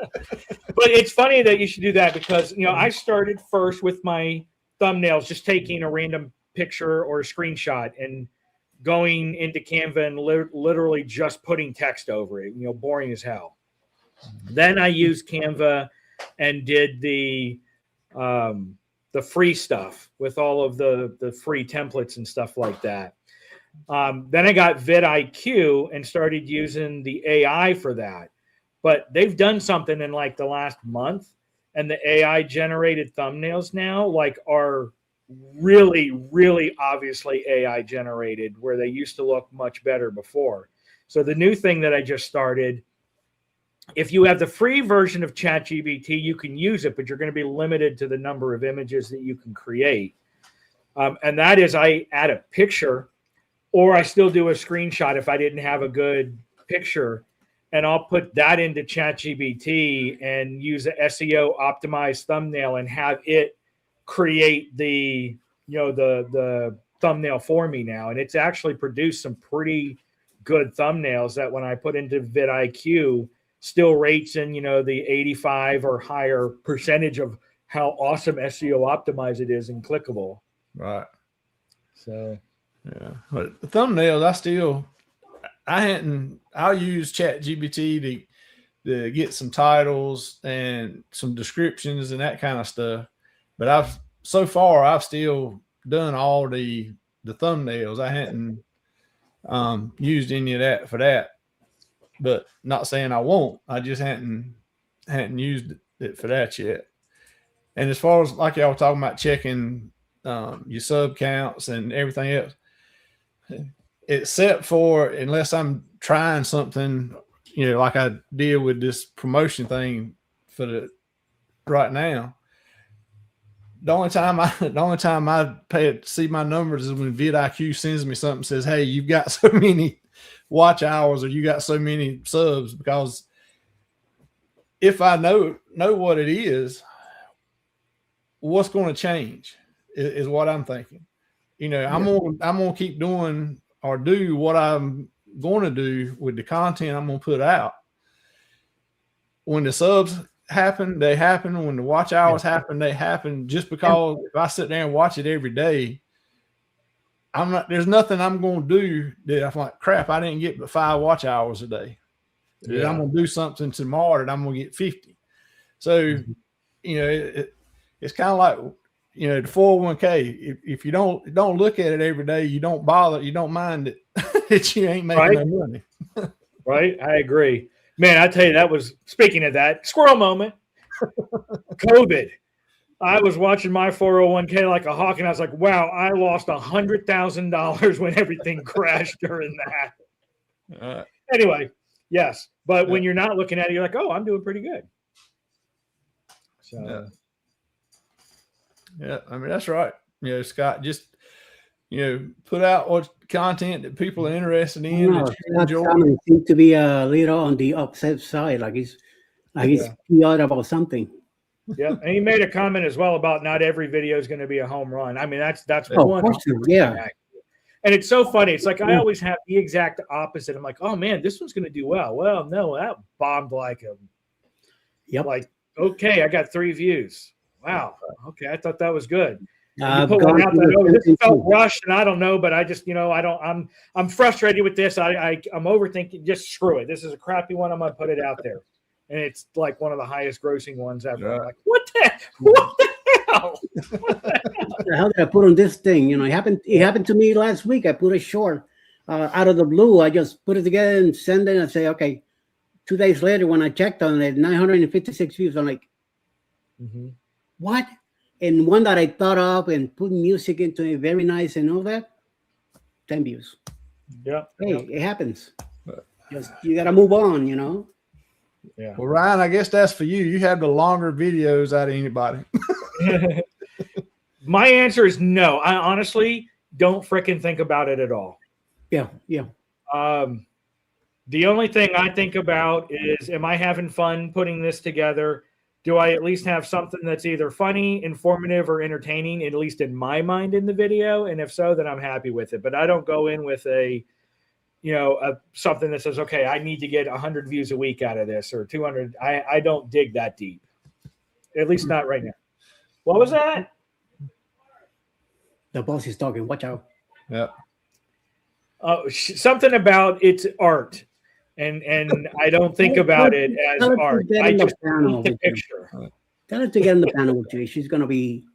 But it's funny that you should do that because, I started first with my thumbnails, just taking a random picture or a screenshot and going into Canva and literally just putting text over it, boring as hell. Then I used Canva and did the free stuff with all of the free templates and stuff like that. Then I got vidIQ and started using the AI for that. But they've done something in like the last month, and the AI generated thumbnails now are really, really obviously AI generated, where they used to look much better before. So the new thing that I just started, if you have the free version of ChatGPT, you can use it, but you're going to be limited to the number of images that you can create. And that is, I add a picture, or I still do a screenshot if I didn't have a good picture, and I'll put that into ChatGPT and use an SEO optimized thumbnail and have it create the thumbnail for me now. And it's actually produced some pretty good thumbnails that when I put into vidIQ still rates in, the 85 or higher percentage of how awesome SEO optimized it is and clickable. Right. So, yeah. But the thumbnails, I'll use ChatGPT to get some titles and some descriptions and that kind of stuff. But I've still done all the thumbnails. I hadn't used any of that for that. But not saying I won't. I just hadn't used it for that yet. And as far as like y'all were talking about checking your sub counts and everything else, except for unless I'm trying something, like I did with this promotion thing for the right now. The only time I see my numbers is when vidIQ sends me something, says, "Hey, you've got so many watch hours or you got so many subs," because if I know what it is, what's going to change is what I'm thinking. I'm gonna keep doing or do what I'm going to do with the content I'm going to put out. When the subs happen, they happen. When the watch hours happen, they happen. Just because if I sit there and watch it every day, there's nothing I'm going to do that I'm like, crap, I didn't get but 5 watch hours a day. Yeah. I'm going to do something tomorrow that I'm going to get 50. So, it's kind of like, the 401k. If you don't look at it every day, you don't bother, you don't mind it that you ain't making no money. Right. I agree. Man, I tell you, that was, speaking of that, squirrel moment, COVID. I was watching my 401k like a hawk, and I was like, wow, I lost $100,000 when everything crashed during that. Anyway, yes. But when you're not looking at it, you're like, oh, I'm doing pretty good. So, yeah, I mean, that's right. You know, Scott, just, you know, put out what content that people are interested in. No, That you that enjoy. comment seems to be a little on the upset side, like he's PR about something. yeah. And he made a comment as well about not every video is going to be a home run. I mean, that's Oh, one. of course, yeah. And it's so funny. It's like I always have the exact opposite. I'm like, oh man, this one's going to do well. Well, no, that bombed like a. Yep. Like, okay, I got 3 views. Wow. Okay, I thought that was good. You I've put gone one out through that, the oh, this same felt thing. rushed, and I don't know, but I just, you know, I'm frustrated with this. I'm overthinking. Just screw it. This is a crappy one. I'm gonna put it out there, and it's like one of the highest grossing ones ever. Right. I'm like, what the hell? What the hell did I put on this thing? You know, it happened to me last week. I put a short out of the blue. I just put it together and send it and say, okay. 2 days later, when I checked on it, 956 views. I'm like, what? And one that I thought of and put music into it, very nice and all that, 10 views. Yeah. Hey, it happens. Just you gotta move on, you know. Yeah. Well, Ryan, I guess that's for you. You have the longer videos out of anybody. My answer is no. I honestly don't fricking think about it at all. Yeah, yeah. The only thing I think about is, am I having fun putting this together? Do I at least have something that's either funny, informative, or entertaining, at least in my mind in the video? And if so, then I'm happy with it. But I don't go in with something that says, okay, I need to get 100 views a week out of this or 200. I don't dig that deep, at least not right now. What was that? The boss is talking. Watch out. Yeah. Something about it's art. And I don't think about it as art. I just paint the picture. Tell her to get in the panel with you. She's gonna be.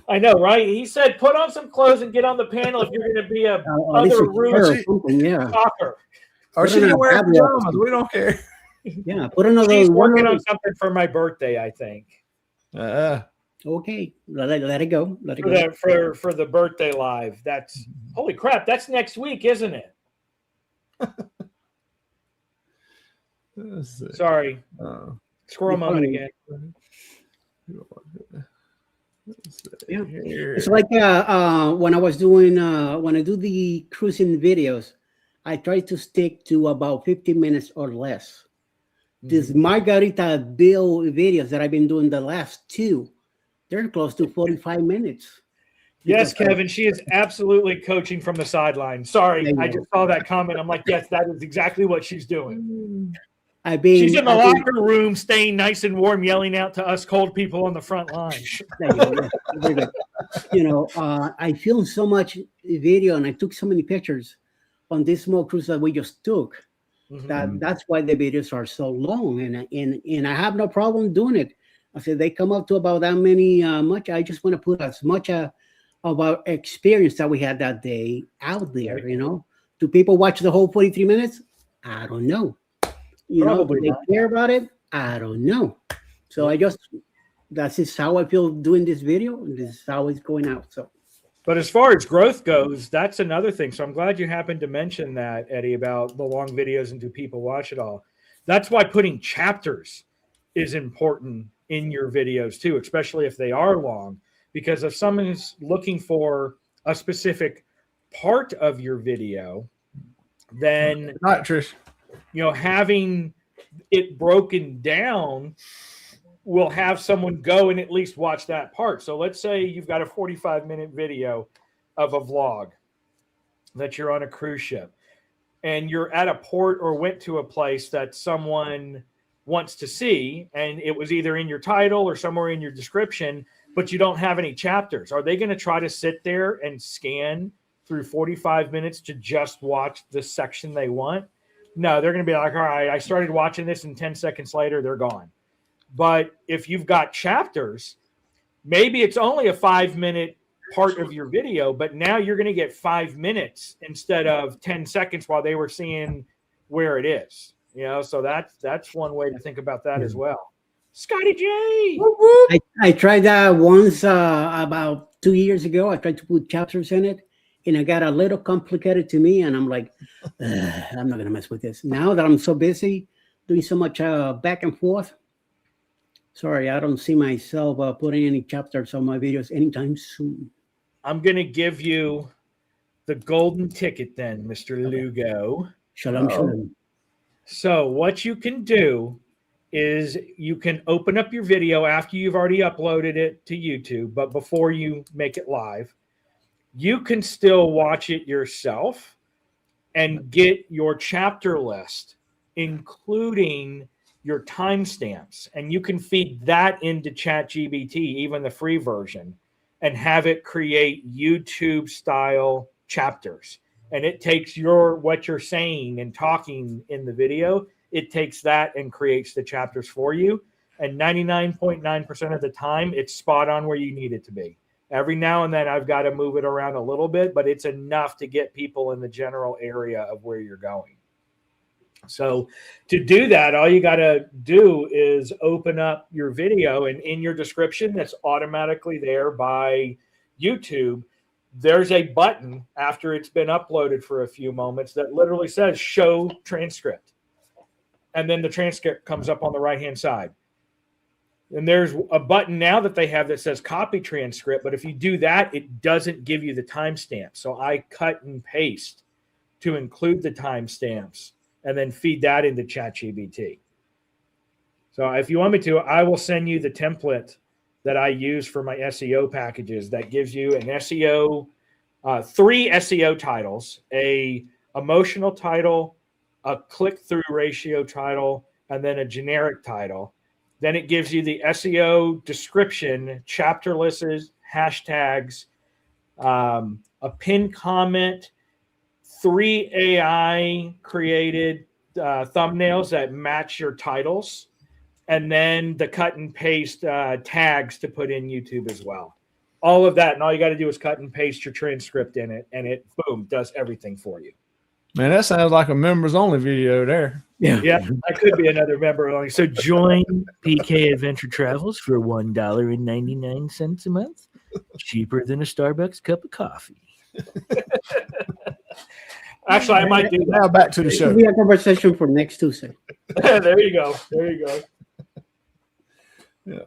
I know, right? He said, "Put on some clothes and get on the panel if you're going to be a other room yeah. talker." Or she can wear pajamas. We don't care. Yeah, put another. She's working on something for my birthday, I think. Okay, let it go. Let it go. For the birthday live. That's holy crap. That's next week, isn't it? Sorry. Squirrel moment again. Yeah. It's like when I was doing when I do the cruising videos, I try to stick to about 15 minutes or less. These Margarita Bill videos that I've been doing the last 2, they're close to 45 minutes. Yes, Kevin, she is absolutely coaching from the sideline. Sorry, I just saw that comment. I'm like, yes, that is exactly what she's doing. She's in the locker room, staying nice and warm, yelling out to us cold people on the front line. You know, I filmed so much video and I took so many pictures on this small cruise that we just took. That's why the videos are so long, and I have no problem doing it. I said they come up to about that many much. I just want to put as much of our experience that we had that day out there. You know, do people watch the whole 43 minutes? I don't know. You Probably know, do they care about it? I don't know. So that's just how I feel doing this video, and this is how it's going out. So. But as far as growth goes, that's another thing. So I'm glad you happened to mention that, Eddie, about the long videos and do people watch it all. That's why putting chapters is important in your videos too, especially if they are long, because if someone is looking for a specific part of your video, then not Trish. You know, having it broken down will have someone go and at least watch that part. So let's say you've got a 45-minute video of a vlog that you're on a cruise ship and you're at a port or went to a place that someone wants to see, and it was either in your title or somewhere in your description, but you don't have any chapters. Are they going to try to sit there and scan through 45 minutes to just watch the section they want? No, they're going to be like, all right, I started watching this and 10 seconds later, they're gone. But if you've got chapters, maybe it's only a 5-minute part of your video, but now you're going to get 5 minutes instead of 10 seconds while they were seeing where it is. You know, so that's one way to think about that as well. Scotty J. I tried that once about 2 years ago. I tried to put chapters in it, and it got a little complicated to me, and I'm like, I'm not gonna mess with this. Now that I'm so busy doing so much back and forth, sorry, I don't see myself putting any chapters on my videos anytime soon. I'm going to give you the golden ticket then, Mr. Lugo. Shalom, shalom. So what you can do is you can open up your video after you've already uploaded it to YouTube, but before you make it live, you can still watch it yourself and get your chapter list, including your timestamps. And you can feed that into ChatGPT, even the free version, and have it create YouTube style chapters. And it takes what you're saying and talking in the video, it takes that and creates the chapters for you. And 99.9% of the time, it's spot on where you need it to be. Every now and then I've got to move it around a little bit, but it's enough to get people in the general area of where you're going. So to do that, all you got to do is open up your video, and in your description that's automatically there by YouTube, there's a button after it's been uploaded for a few moments that literally says show transcript. And then the transcript comes up on the right-hand side. And there's a button now that they have that says copy transcript, but if you do that, it doesn't give you the timestamp. So I cut and paste to include the timestamps and then feed that into ChatGPT. So if you want me to, I will send you the template that I use for my SEO packages that gives you an SEO, 3 SEO titles, a emotional title, a click-through ratio title, and then a generic title. Then it gives you the SEO description, chapter lists, hashtags, a pinned comment, 3 AI created thumbnails that match your titles, and then the cut and paste tags to put in YouTube as well. All of that, and all you got to do is cut and paste your transcript in it, and it, boom, does everything for you. Man, that sounds like a members only video there. Yeah, that could be another member only. So join PK Adventure Travels for $1.99 a month, cheaper than a Starbucks cup of coffee. Actually, I might do that. Now back to the show. It'll be a conversation for next Tuesday. There you go. There you go. Yeah,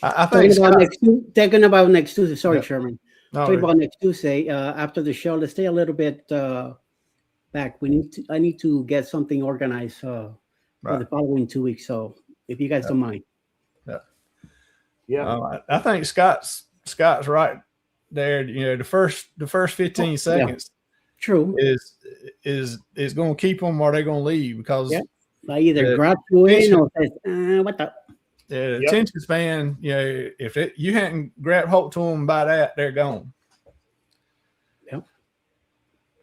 I think Talking about next Tuesday. Sorry, Yeah. Sherman. No, Talking about next Tuesday. After the show, let's stay a little bit back. I need to get something organized for the following 2 weeks. So if you guys don't mind. Yeah. I think Scott's right there. You know, the first 15 seconds. True. Is going to keep them or they're going to leave because I either grab you in or says, what the? the attention span, you know, if you hadn't grabbed hold to them by that, they're gone. Yep.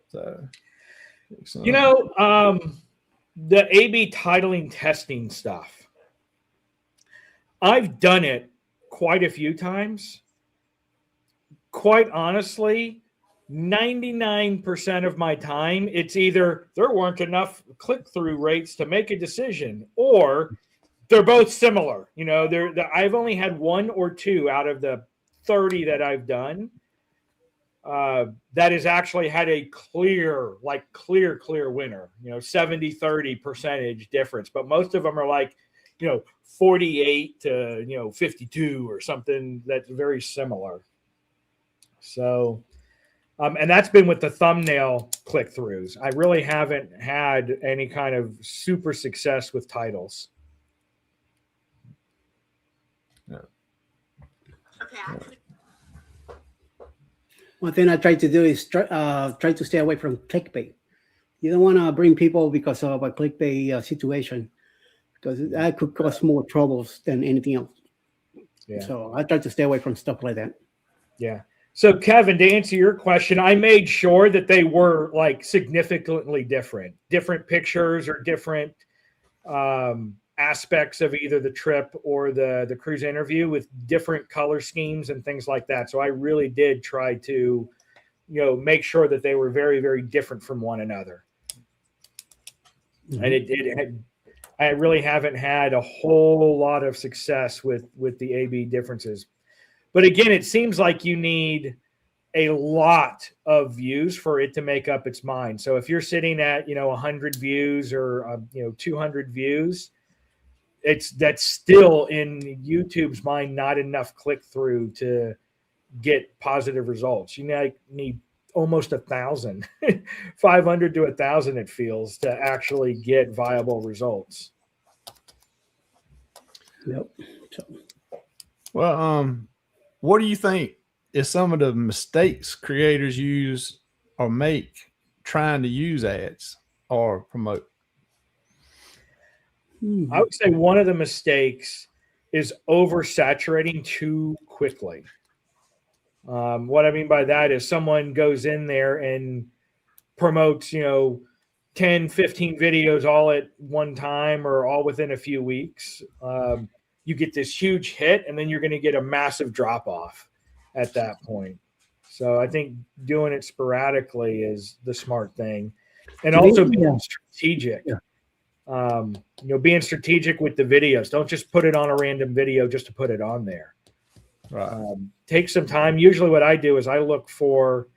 So, you know, the A/B titling testing stuff, I've done it quite a few times. Quite honestly, 99% of my time, it's either there weren't enough click-through rates to make a decision, or they're both similar. You know, I've only had 1 or 2 out of the 30 that I've done that has actually had a clear winner, you know, 70-30 percentage difference. But most of them are like, you know, 48 to, you know, 52 or something that's very similar. So, and that's been with the thumbnail click-throughs. I really haven't had any kind of super success with titles. One thing I try to do is try to stay away from clickbait. You don't want to bring people because of a clickbait situation, because that could cause more troubles than anything else. Yeah. So I try to stay away from stuff like that. Yeah. So Kevin, to answer your question, I made sure that they were like significantly different pictures or different aspects of either the trip or the cruise interview with different color schemes and things like that. So I really did try to, you know, make sure that they were very, very different from one another. Mm-hmm. And I really haven't had a whole lot of success with the A/B differences. But again, it seems like you need a lot of views for it to make up its mind. So if you're sitting at 100 views or 200 views, that's still in YouTube's mind not enough click through to get positive results. You need almost 1,000, 500 to 1,000 it feels, to actually get viable results. Yep. So, Well, what do you think is some of the mistakes creators use or make trying to use ads or promote? I would say one of the mistakes is oversaturating too quickly. What I mean by that is someone goes in there and promotes, 10, 15 videos all at one time or all within a few weeks. You get this huge hit, and then you're going to get a massive drop off at that point. So I think doing it sporadically is the smart thing. And also being strategic. Yeah. Being strategic with the videos. Don't just put it on a random video just to put it on there. Right. Take some time. Usually what I do is I look for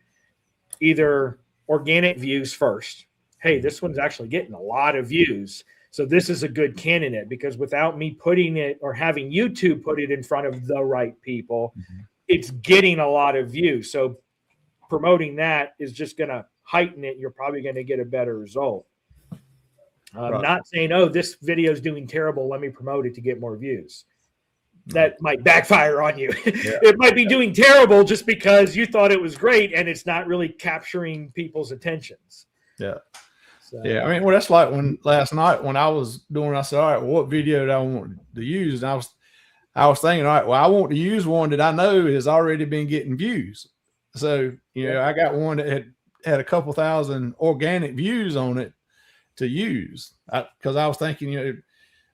either organic views first. Hey, this one's actually getting a lot of views. So this is a good candidate, because without me putting it or having YouTube put it in front of the right people, it's getting a lot of views. So promoting that is just going to heighten it. You're probably going to get a better result. Right. Not saying, oh, this video is doing terrible, let me promote it to get more views. That might backfire on you. Yeah. It might be doing terrible just because you thought it was great and it's not really capturing people's attentions. Yeah. So, yeah. I mean, well, that's like when last night when I was doing, I said, all right, well, what video do I want to use? And I was thinking, all right, well, I want to use one that I know has already been getting views. So, I got one that had a couple thousand organic views on it to use. Because I was thinking,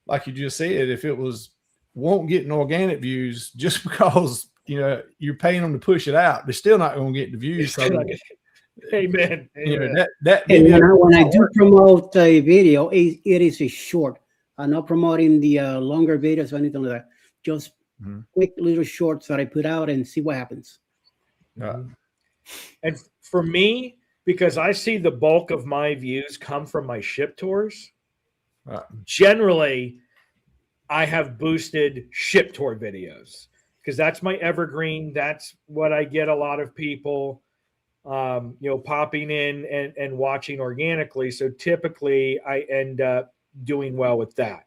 like you just said, if it won't get organic views just because you're paying them to push it out, they're still not going to get the views. Amen. That video, when I do promote a video, it is a short. I'm not promoting the longer videos or anything like that. Just quick little shorts that I put out and see what happens. And for me, because I see the bulk of my views come from my ship tours, generally I have boosted ship tour videos because that's my evergreen. That's what I get a lot of people, popping in and watching organically. So typically I end up doing well with that.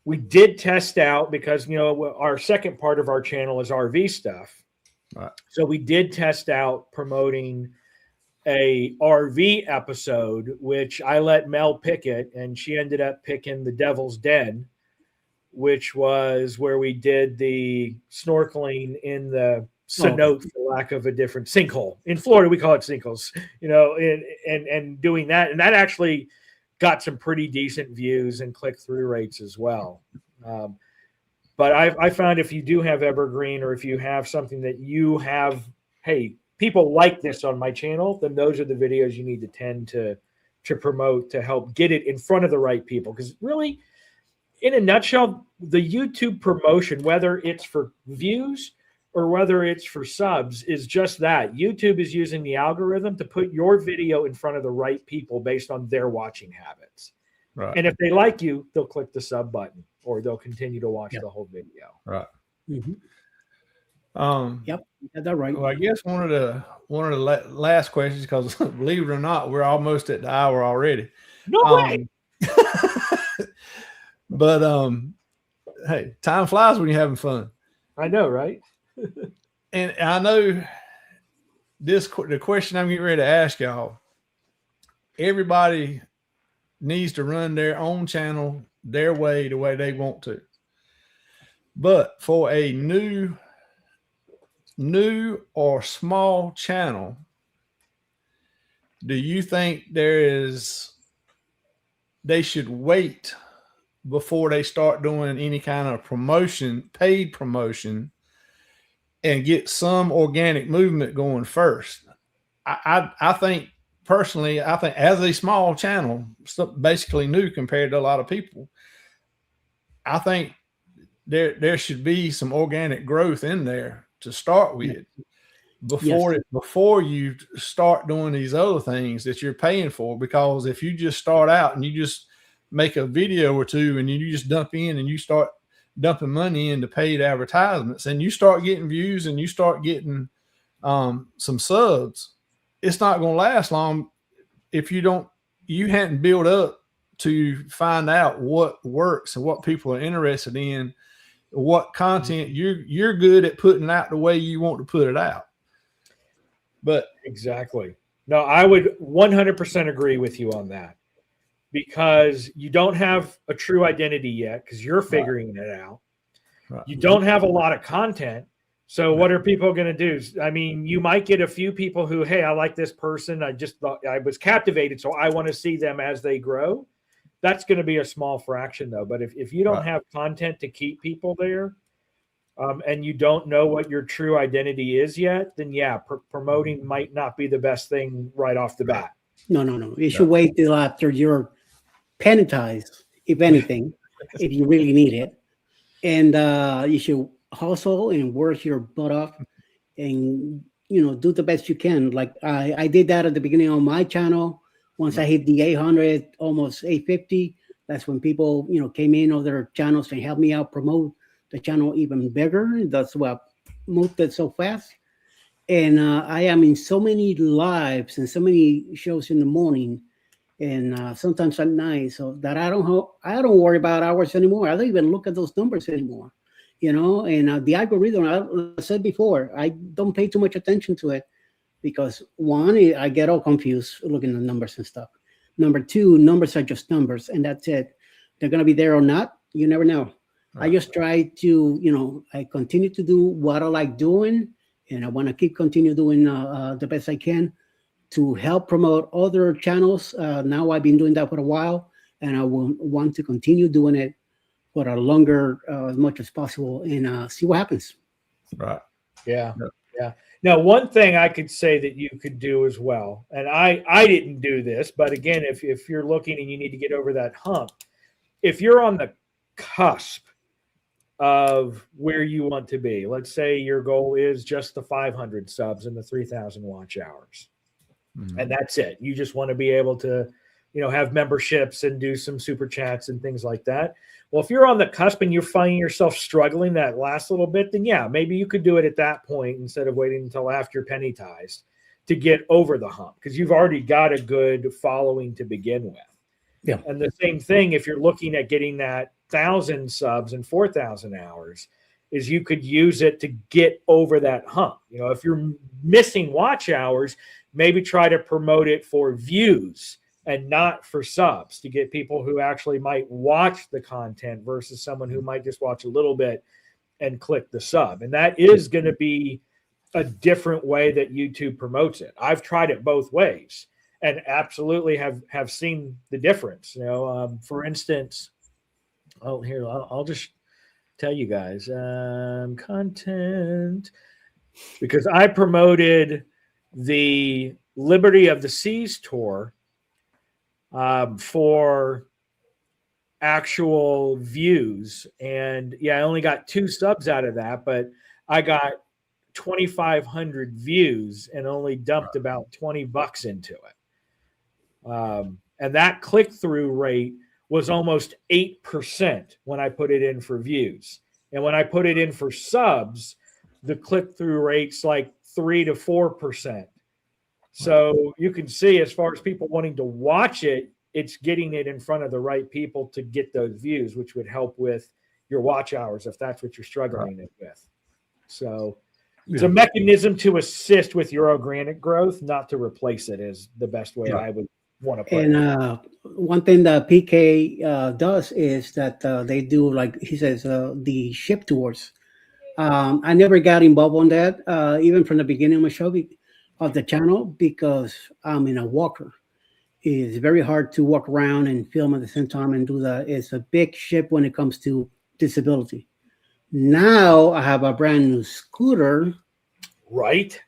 We did test out because, our second part of our channel is RV stuff. Right. So we did test out promoting a RV episode, which I let Mel pick it, and she ended up picking the Devil's Den, which was where we did the snorkeling in the cenote, for lack of a different sinkhole. In Florida, we call it sinkholes, and doing that. And that actually got some pretty decent views and click-through rates as well. But I found if you do have evergreen, or if you have something that you have, hey, people like this on my channel, then those are the videos you need to tend to promote to help get it in front of the right people. Because really, in a nutshell, the YouTube promotion, whether it's for views or whether it's for subs, is just that. YouTube is using the algorithm to put your video in front of the right people based on their watching habits. Right. And if they like you, they'll click the sub button, or they'll continue to watch the whole video. Right. Yep, that's right. Well, I guess one of the last questions, because believe it or not, we're almost at the hour already. No way. But hey, time flies when you're having fun. I know, right? And I know the question I'm getting ready to ask y'all. Everybody needs to run their own channel their way, the way they want to. But for a new or small channel, do you think they should wait before they start doing any kind of promotion, paid promotion, and get some organic movement going first? I think personally, as a small channel, basically new compared to a lot of people, I think there should be some organic growth in there to start with. before you start doing these other things that you're paying for. Because if you just start out and you just make a video or two and you just dump in and you start dumping money into paid advertisements and you start getting views and you start getting some subs, it's not going to last long if you hadn't built up to find out what works and what people are interested in, what content you're good at putting out the way you want to put it out. But exactly. No, I would 100% agree with you on that, because you don't have a true identity yet because you're figuring it out. Right. You don't have a lot of content. So what are people going to do? I mean, you might get a few people who, hey, I like this person. I just thought I was captivated, so I want to see them as they grow. That's going to be a small fraction, though. But if you don't have content to keep people there, and you don't know what your true identity is yet, then yeah, promoting might not be the best thing right off the bat. No. You should wait till after you're penitized, if anything, if you really need it. And you should hustle and work your butt off and, do the best you can. Like I did that at the beginning of my channel. Once I hit the 800, almost 850, that's when people, came in on their channels and helped me out promote the channel even bigger. That's why I moved it so fast. And I am in so many lives and so many shows in the morning and sometimes at night, so that I don't worry about hours anymore. I don't even look at those numbers anymore, and the algorithm, I said before, I don't pay too much attention to it because one, I get all confused looking at numbers and stuff. Number two, numbers are just numbers and that's it. They're going to be there or not. You never know. Right. I just try to, I continue to do what I like doing, and I want to continue doing the best I can to help promote other channels. Now I've been doing that for a while, and I will want to continue doing it for a longer, as much as possible, and see what happens. Right. Yeah. Now, one thing I could say that you could do as well, and I didn't do this, but again, if you're looking and you need to get over that hump, if you're on the cusp of where you want to be, let's say your goal is just the 500 subs and the 3,000 watch hours. Mm-hmm. And that's it. You just want to be able to, have memberships and do some super chats and things like that. Well, if you're on the cusp and you're finding yourself struggling that last little bit, then yeah, maybe you could do it at that point instead of waiting until after you're penitized to get over the hump, because you've already got a good following to begin with. Yeah. And the same thing, if you're looking at getting that 1,000 subs and 4,000 hours, is you could use it to get over that hump. If you're missing watch hours, maybe try to promote it for views and not for subs, to get people who actually might watch the content versus someone who might just watch a little bit and click the sub. And that is going to be a different way that YouTube promotes it. I've tried it both ways and absolutely have seen the difference. For instance, here, I'll just tell you guys, content, because I promoted the Liberty of the Seas tour for actual views. And yeah, I only got 2 subs out of that, but I got 2,500 views and only dumped about $20 into it. And that click-through rate was almost 8% when I put it in for views. And when I put it in for subs, the click-through rate's like 3 to 4%. So you can see, as far as people wanting to watch it, it's getting it in front of the right people to get those views, which would help with your watch hours if that's what you're struggling with. So it's a mechanism to assist with your organic growth, not to replace it, is the best way I would want to put it. And one thing that PK does is that they do, like he says, the ship tours. I never got involved on that, even from the beginning of my show of the channel, because I'm in a walker. It's very hard to walk around and film at the same time and do that. It's a big ship when it comes to disability. Now I have a brand new scooter. Right.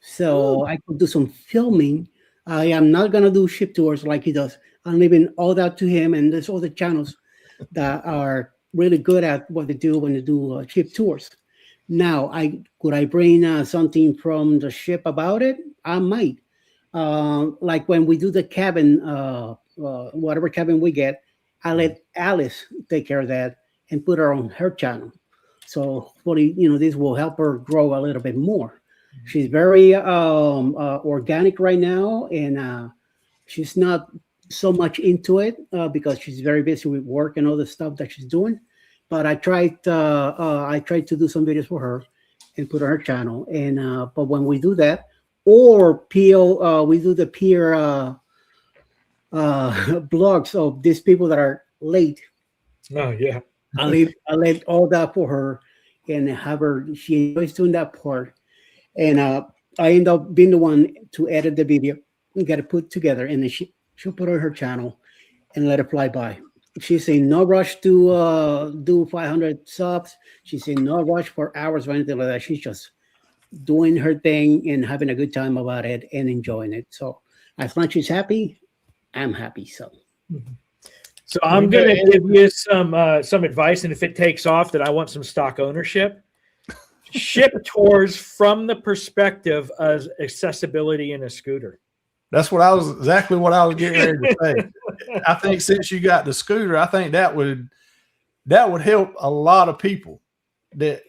So I could do some filming. I am not going to do ship tours like he does. I'm leaving all that to him, and there's other channels that are really good at what they do when they do ship tours. Now, could I bring something from the ship about it? I might. Like when we do the cabin, whatever cabin we get, I let Alice take care of that and put her on her channel. So hopefully, this will help her grow a little bit more. She's very organic right now, and she's not so much into it because she's very busy with work and all the stuff that she's doing. But I tried to do some videos for her and put on her channel. And but when we do that, or PO, we do the peer blogs of these people that are late. Oh yeah. I let all that for her and have her. She enjoys doing that part, and I end up being the one to edit the video and get it put together, and then she'll put it on her channel and let it fly by. She's in no rush to do 500 subs. She's in no rush for hours or anything like that. She's just doing her thing and having a good time about it and enjoying it. So as long as she's happy, I'm happy. So. So I'm going to give you some advice, and if it takes off, that I want some stock ownership. Ship tours from the perspective of accessibility in a scooter. That's exactly what I was getting ready to say. I think since you got the scooter, I think that would help a lot of people. I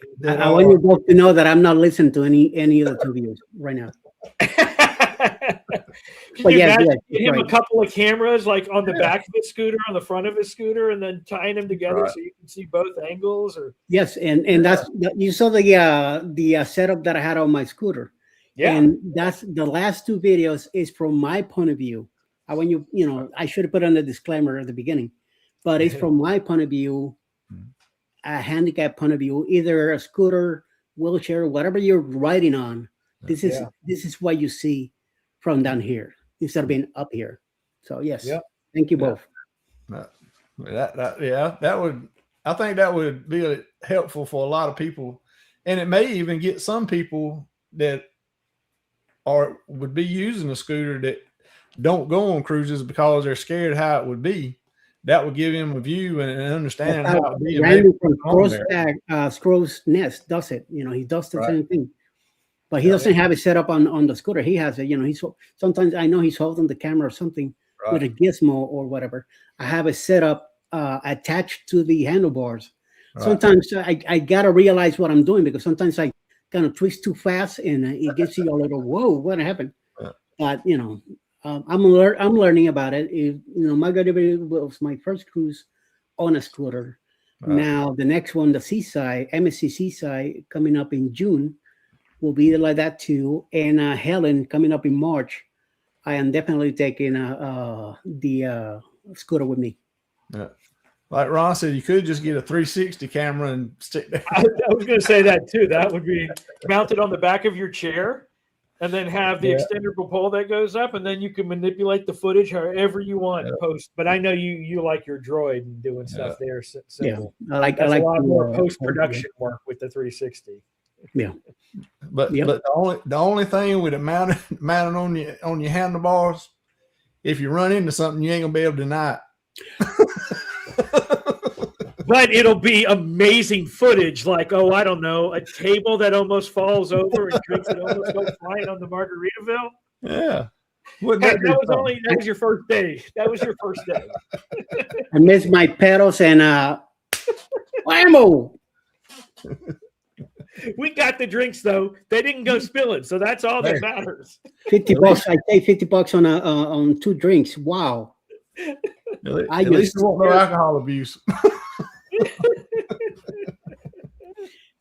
want you both to know that I'm not listening to any of the two videos right now. But yeah, give him a couple of cameras like on the back of his scooter, on the front of his scooter, and then tying them together so you can see both angles. Or yes, and that's you saw the setup that I had on my scooter. Yeah, and that's the last two videos is from my point of view. When I should have put on the disclaimer at the beginning, but it's from my point of view, a handicap point of view, either a scooter, wheelchair, whatever you're riding on. This is what you see from down here instead of being up here. So yes, thank you both. I think that would be helpful for a lot of people, and it may even get some people that would be using a scooter that don't go on cruises because they're scared how it would be. That would give him a view and an understanding how it would be. Randy from Scrow's Nest does it. He does the same thing. But he doesn't have it set up on the scooter. He has it. Sometimes I know he's holding the camera or something with a gizmo or whatever. I have it set up attached to the handlebars. Right. Sometimes I gotta realize what I'm doing because sometimes I kind of twist too fast and it gets you a little whoa, what happened? Yeah. But I'm learning about it. Margaritaville was my first cruise on a scooter. Right. Now the next one, the Seaside, MSC Seaside, coming up in June. Will be like that too, and Helen coming up in March. I am definitely taking the scooter with me. Yeah, like Ron said, you could just get a 360 camera and stick that. I was going to say that too. That would be mounted on the back of your chair, and then have the extendable pole that goes up, and then you can manipulate the footage however you want post. But I know you like your droid and doing stuff there. So I like a lot more post production work with the 360. Yeah. But the only thing with it mounted on your handlebars, if you run into something, you ain't gonna be able to deny it. But it'll be amazing footage, like I don't know, a table that almost falls over and drinks that almost go flying on the Margaritaville. Yeah. That was your first day. That was your first day. I missed my pedals and whammo. We got the drinks though. They didn't go spilling, so that's all that matters. $50. I pay $50 on 2 drinks. Wow. At least there won't no alcohol abuse.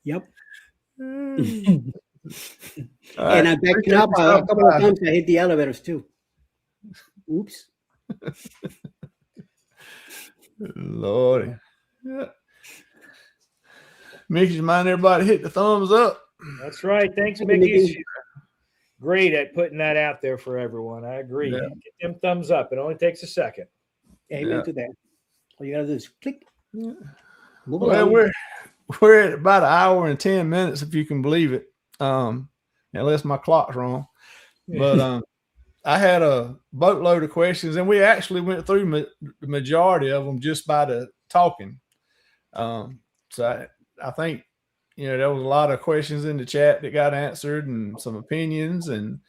Yep. And I backed up a couple of times. I hit the elevators too. Oops. Lordy. Yeah. Mickey's mind everybody hit the thumbs up. That's right. Thanks, Mickey. Great at putting that out there for everyone. I agree. Yeah. Get them thumbs up. It only takes a second. Amen to that. All you gotta do is click. Yeah. Well, we're at about an hour and 10 minutes, if you can believe it. Unless my clock's wrong. But I had a boatload of questions, and we actually went through the majority of them just by the talking. So I think there was a lot of questions in the chat that got answered, and some opinions and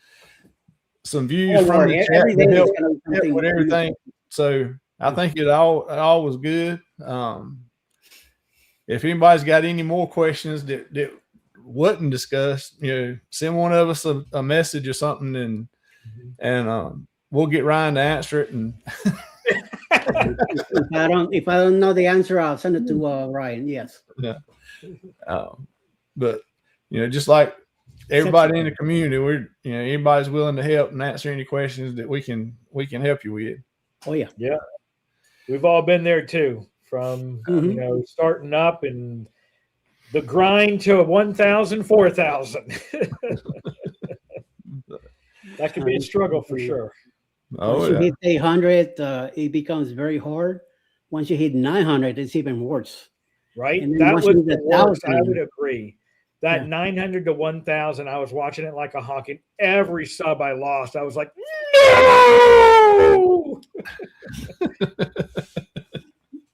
some views Oh, from Lord, the chat every day that there's helped, gonna be something with new. everything. So I think it all was good. If anybody's got any more questions that wasn't discussed, send one of us a message or something, and we'll get Ryan to answer it. And If I don't know the answer, I'll send it to Ryan. Yes. yeah. But just like everybody in the community, we're anybody's willing to help and answer any questions that we can help you with. Oh yeah. Yeah. We've all been there too, from starting up and the grind to 1,000, 4,000. That can be a struggle for sure. Once you hit 800, it becomes very hard. Once you hit 900, it's even worse. Right? And then That once was you the hit worst. 1,000, I would agree. That 900 to 1,000, I was watching it like a hawk, and every sub I lost, I was like, no!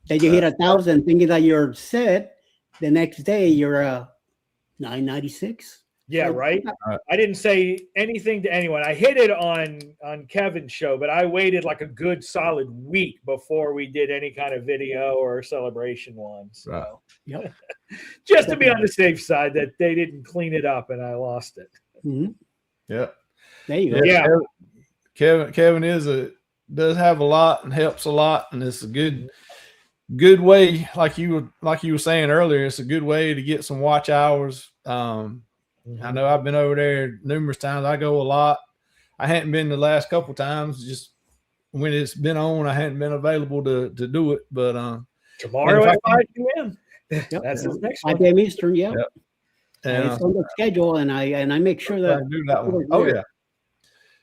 Then you hit 1,000, thinking that you're set. The next day, you're 996. Yeah, So, right. I didn't say anything to anyone. I hit it on Kevin's show, but I waited like a good solid week before we did any kind of video or celebration one. So, Yep. just to be on the safe side that they didn't clean it up and I lost it. Mhm. Yeah. There you go. Yeah. Kevin does have a lot and helps a lot, and it's a good way, like you were saying earlier, it's a good way to get some watch hours. I know I've been over there numerous times. I go a lot. I hadn't been the last couple times, just when it's been on, I hadn't been available to do it. But tomorrow at 5 p.m. That's his next 5 one. p.m. Eastern. Yeah. Yep. It's on the schedule, and I make sure I that do that one. Oh yeah.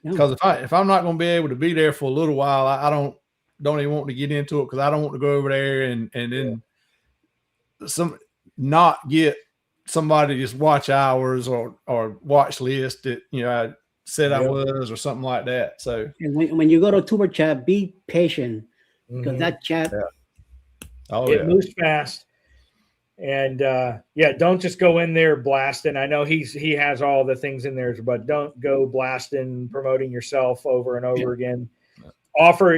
Because if I'm not going to be able to be there for a little while, I don't even want to get into it, because I don't want to go over there and then not get somebody just watch hours or watch list that I said I was or something like that. So and when you go to Tuber chat, be patient, because that chat it moves fast. And don't just go in there blasting. I know he has all the things in there, but don't go blasting, promoting yourself over and over again. Offer,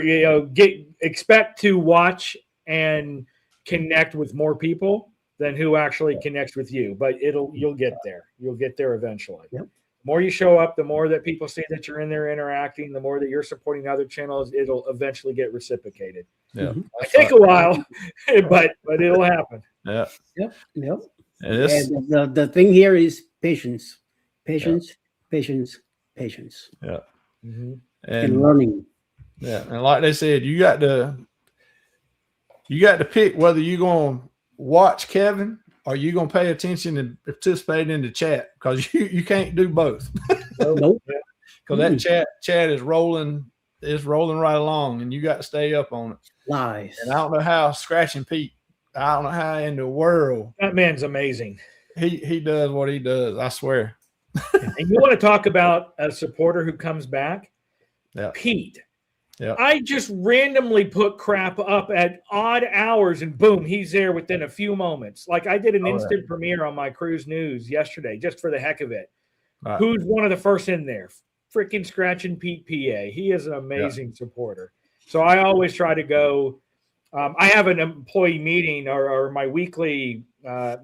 expect to watch and connect with more people than who actually connects with you. But you'll get there. You'll get there eventually. Yep. The more you show up, the more that people see that you're in there interacting, the more that you're supporting other channels, it'll eventually get reciprocated. Yeah. It take a while, but it'll happen. Yeah. Yep. And the thing here is patience. Patience. Yeah. And learning. Yeah. And like they said, you got to pick whether you're going to watch Kevin or you're going to pay attention and participate in the chat, because you can't do both. Nope. Because that chat is rolling. It's rolling right along, and you got to stay up on it. Lies. And I don't know how Scratching Pete, I don't know how in the world that man's amazing. He does what he does. I swear. And you want to talk about a supporter who comes back? Yeah. Pete. Yeah. I just randomly put crap up at odd hours, and boom, he's there within a few moments. Like I did an instant premiere on my cruise news yesterday, just for the heck of it. Right. Who's one of the first in there? Freaking Scratching Pete PA. He is an amazing supporter. So I always try to go. I have an employee meeting or my weekly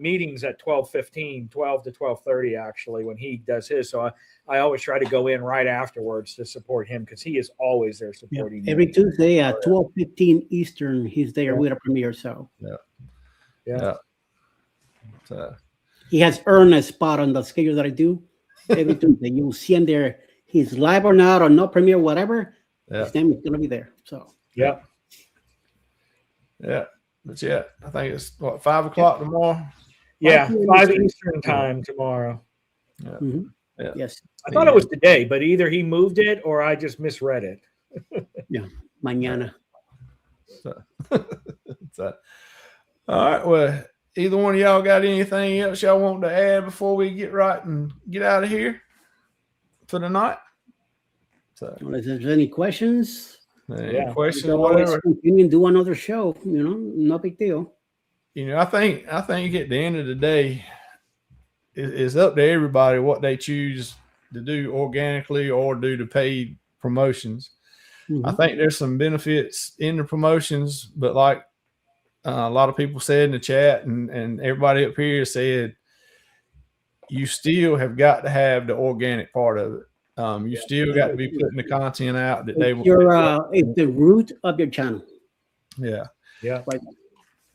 meetings at 12:15, 12 to 12:30 actually, when he does his. So I always try to go in right afterwards to support him, because he is always there supporting me. Every Tuesday at 12:15 Eastern, he's there with a premiere. So So he has earned a spot on the schedule that I do every Tuesday. You'll see him there. He's live or not, or no premiere, whatever. His name is gonna be there. So yeah. But I think it's 5 o'clock tomorrow. Yeah, 5 Eastern time tomorrow. Yeah. Yes. I thought it was today, but either he moved it or I just misread it. Mañana. So, all right. Well, either one of y'all got anything else y'all want to add before we get right and get out of here for the night? So, Unless there's any questions. Any questions? We can always continue and do another show. No big deal. I think at the end of the day, it's up to everybody what they choose to do organically or do the paid promotions. I think there's some benefits in the promotions, but like a lot of people said in the chat and everybody up here said, you still have got to have the organic part of it. You still got to be putting the content out that they want. It's the root of your channel. Yeah. Yeah. Right.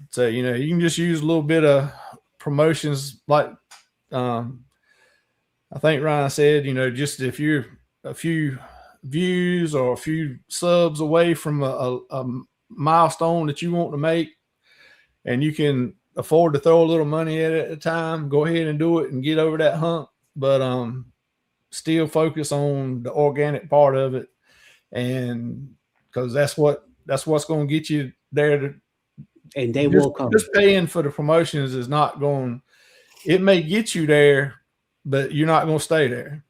So, you know, you can just use a little bit of promotions like I think Ryan said, you know, just if you're a few views or a few subs away from a milestone that you want to make and you can afford to throw a little money at it at a time, go ahead and do it and get over that hump. But still focus on the organic part of it. And because that's what's going to get you there and they will come. Just paying for the promotions is not going. It may get you there, but you're not going to stay there.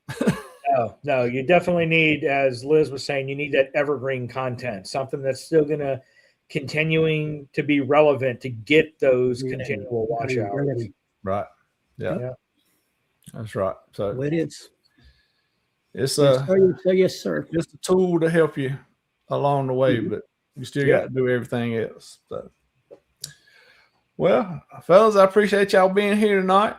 No, you definitely need, as Liz was saying, you need that evergreen content, something that's still going to continuing to be relevant to get those continual watch hours. Right. Yeah. That's right. So it is. It's yes, sir. Just a tool to help you along the way, but you still got to do everything else. So. Well, fellas, I appreciate y'all being here tonight.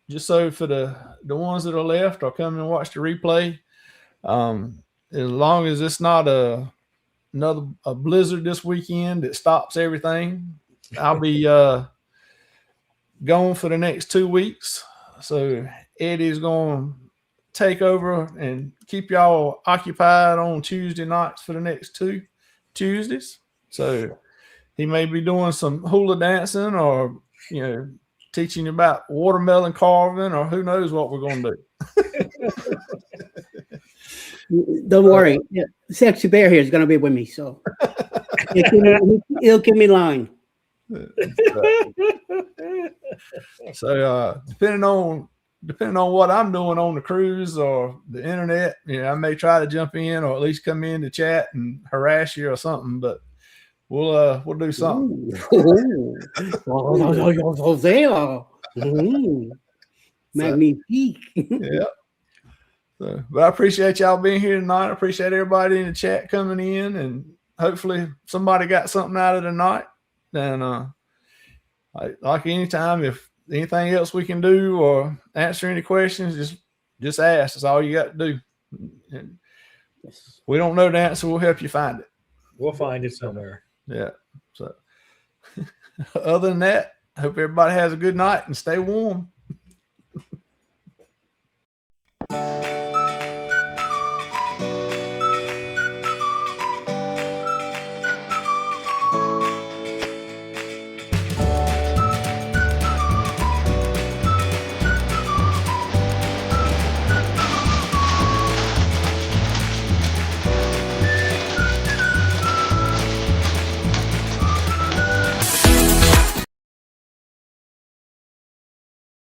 Just so for the ones that are left or come and watch the replay, as long as it's not a blizzard this weekend that stops everything, I'll be gone for the next 2 weeks. So Eddie's going to take over and keep y'all occupied on Tuesday nights for the next 2 Tuesdays. So he may be doing some hula dancing or, you know, teaching you about watermelon carving or who knows what we're going to do. Don't worry. Sexy Bear here is going to be with me. So he'll keep me line. So depending on what I'm doing on the cruise or the internet, you know, I may try to jump in or at least come in to chat and harass you or something, but we'll do something. Magnifique. Yeah. So, but I appreciate y'all being here tonight. I appreciate everybody in the chat coming in, and hopefully somebody got something out of the night. And like anytime, if anything else we can do or answer any questions, just ask. That's all you got to do. And we don't know the answer. We'll help you find it. We'll find it somewhere. Yeah. So other than that, I hope everybody has a good night and stay warm.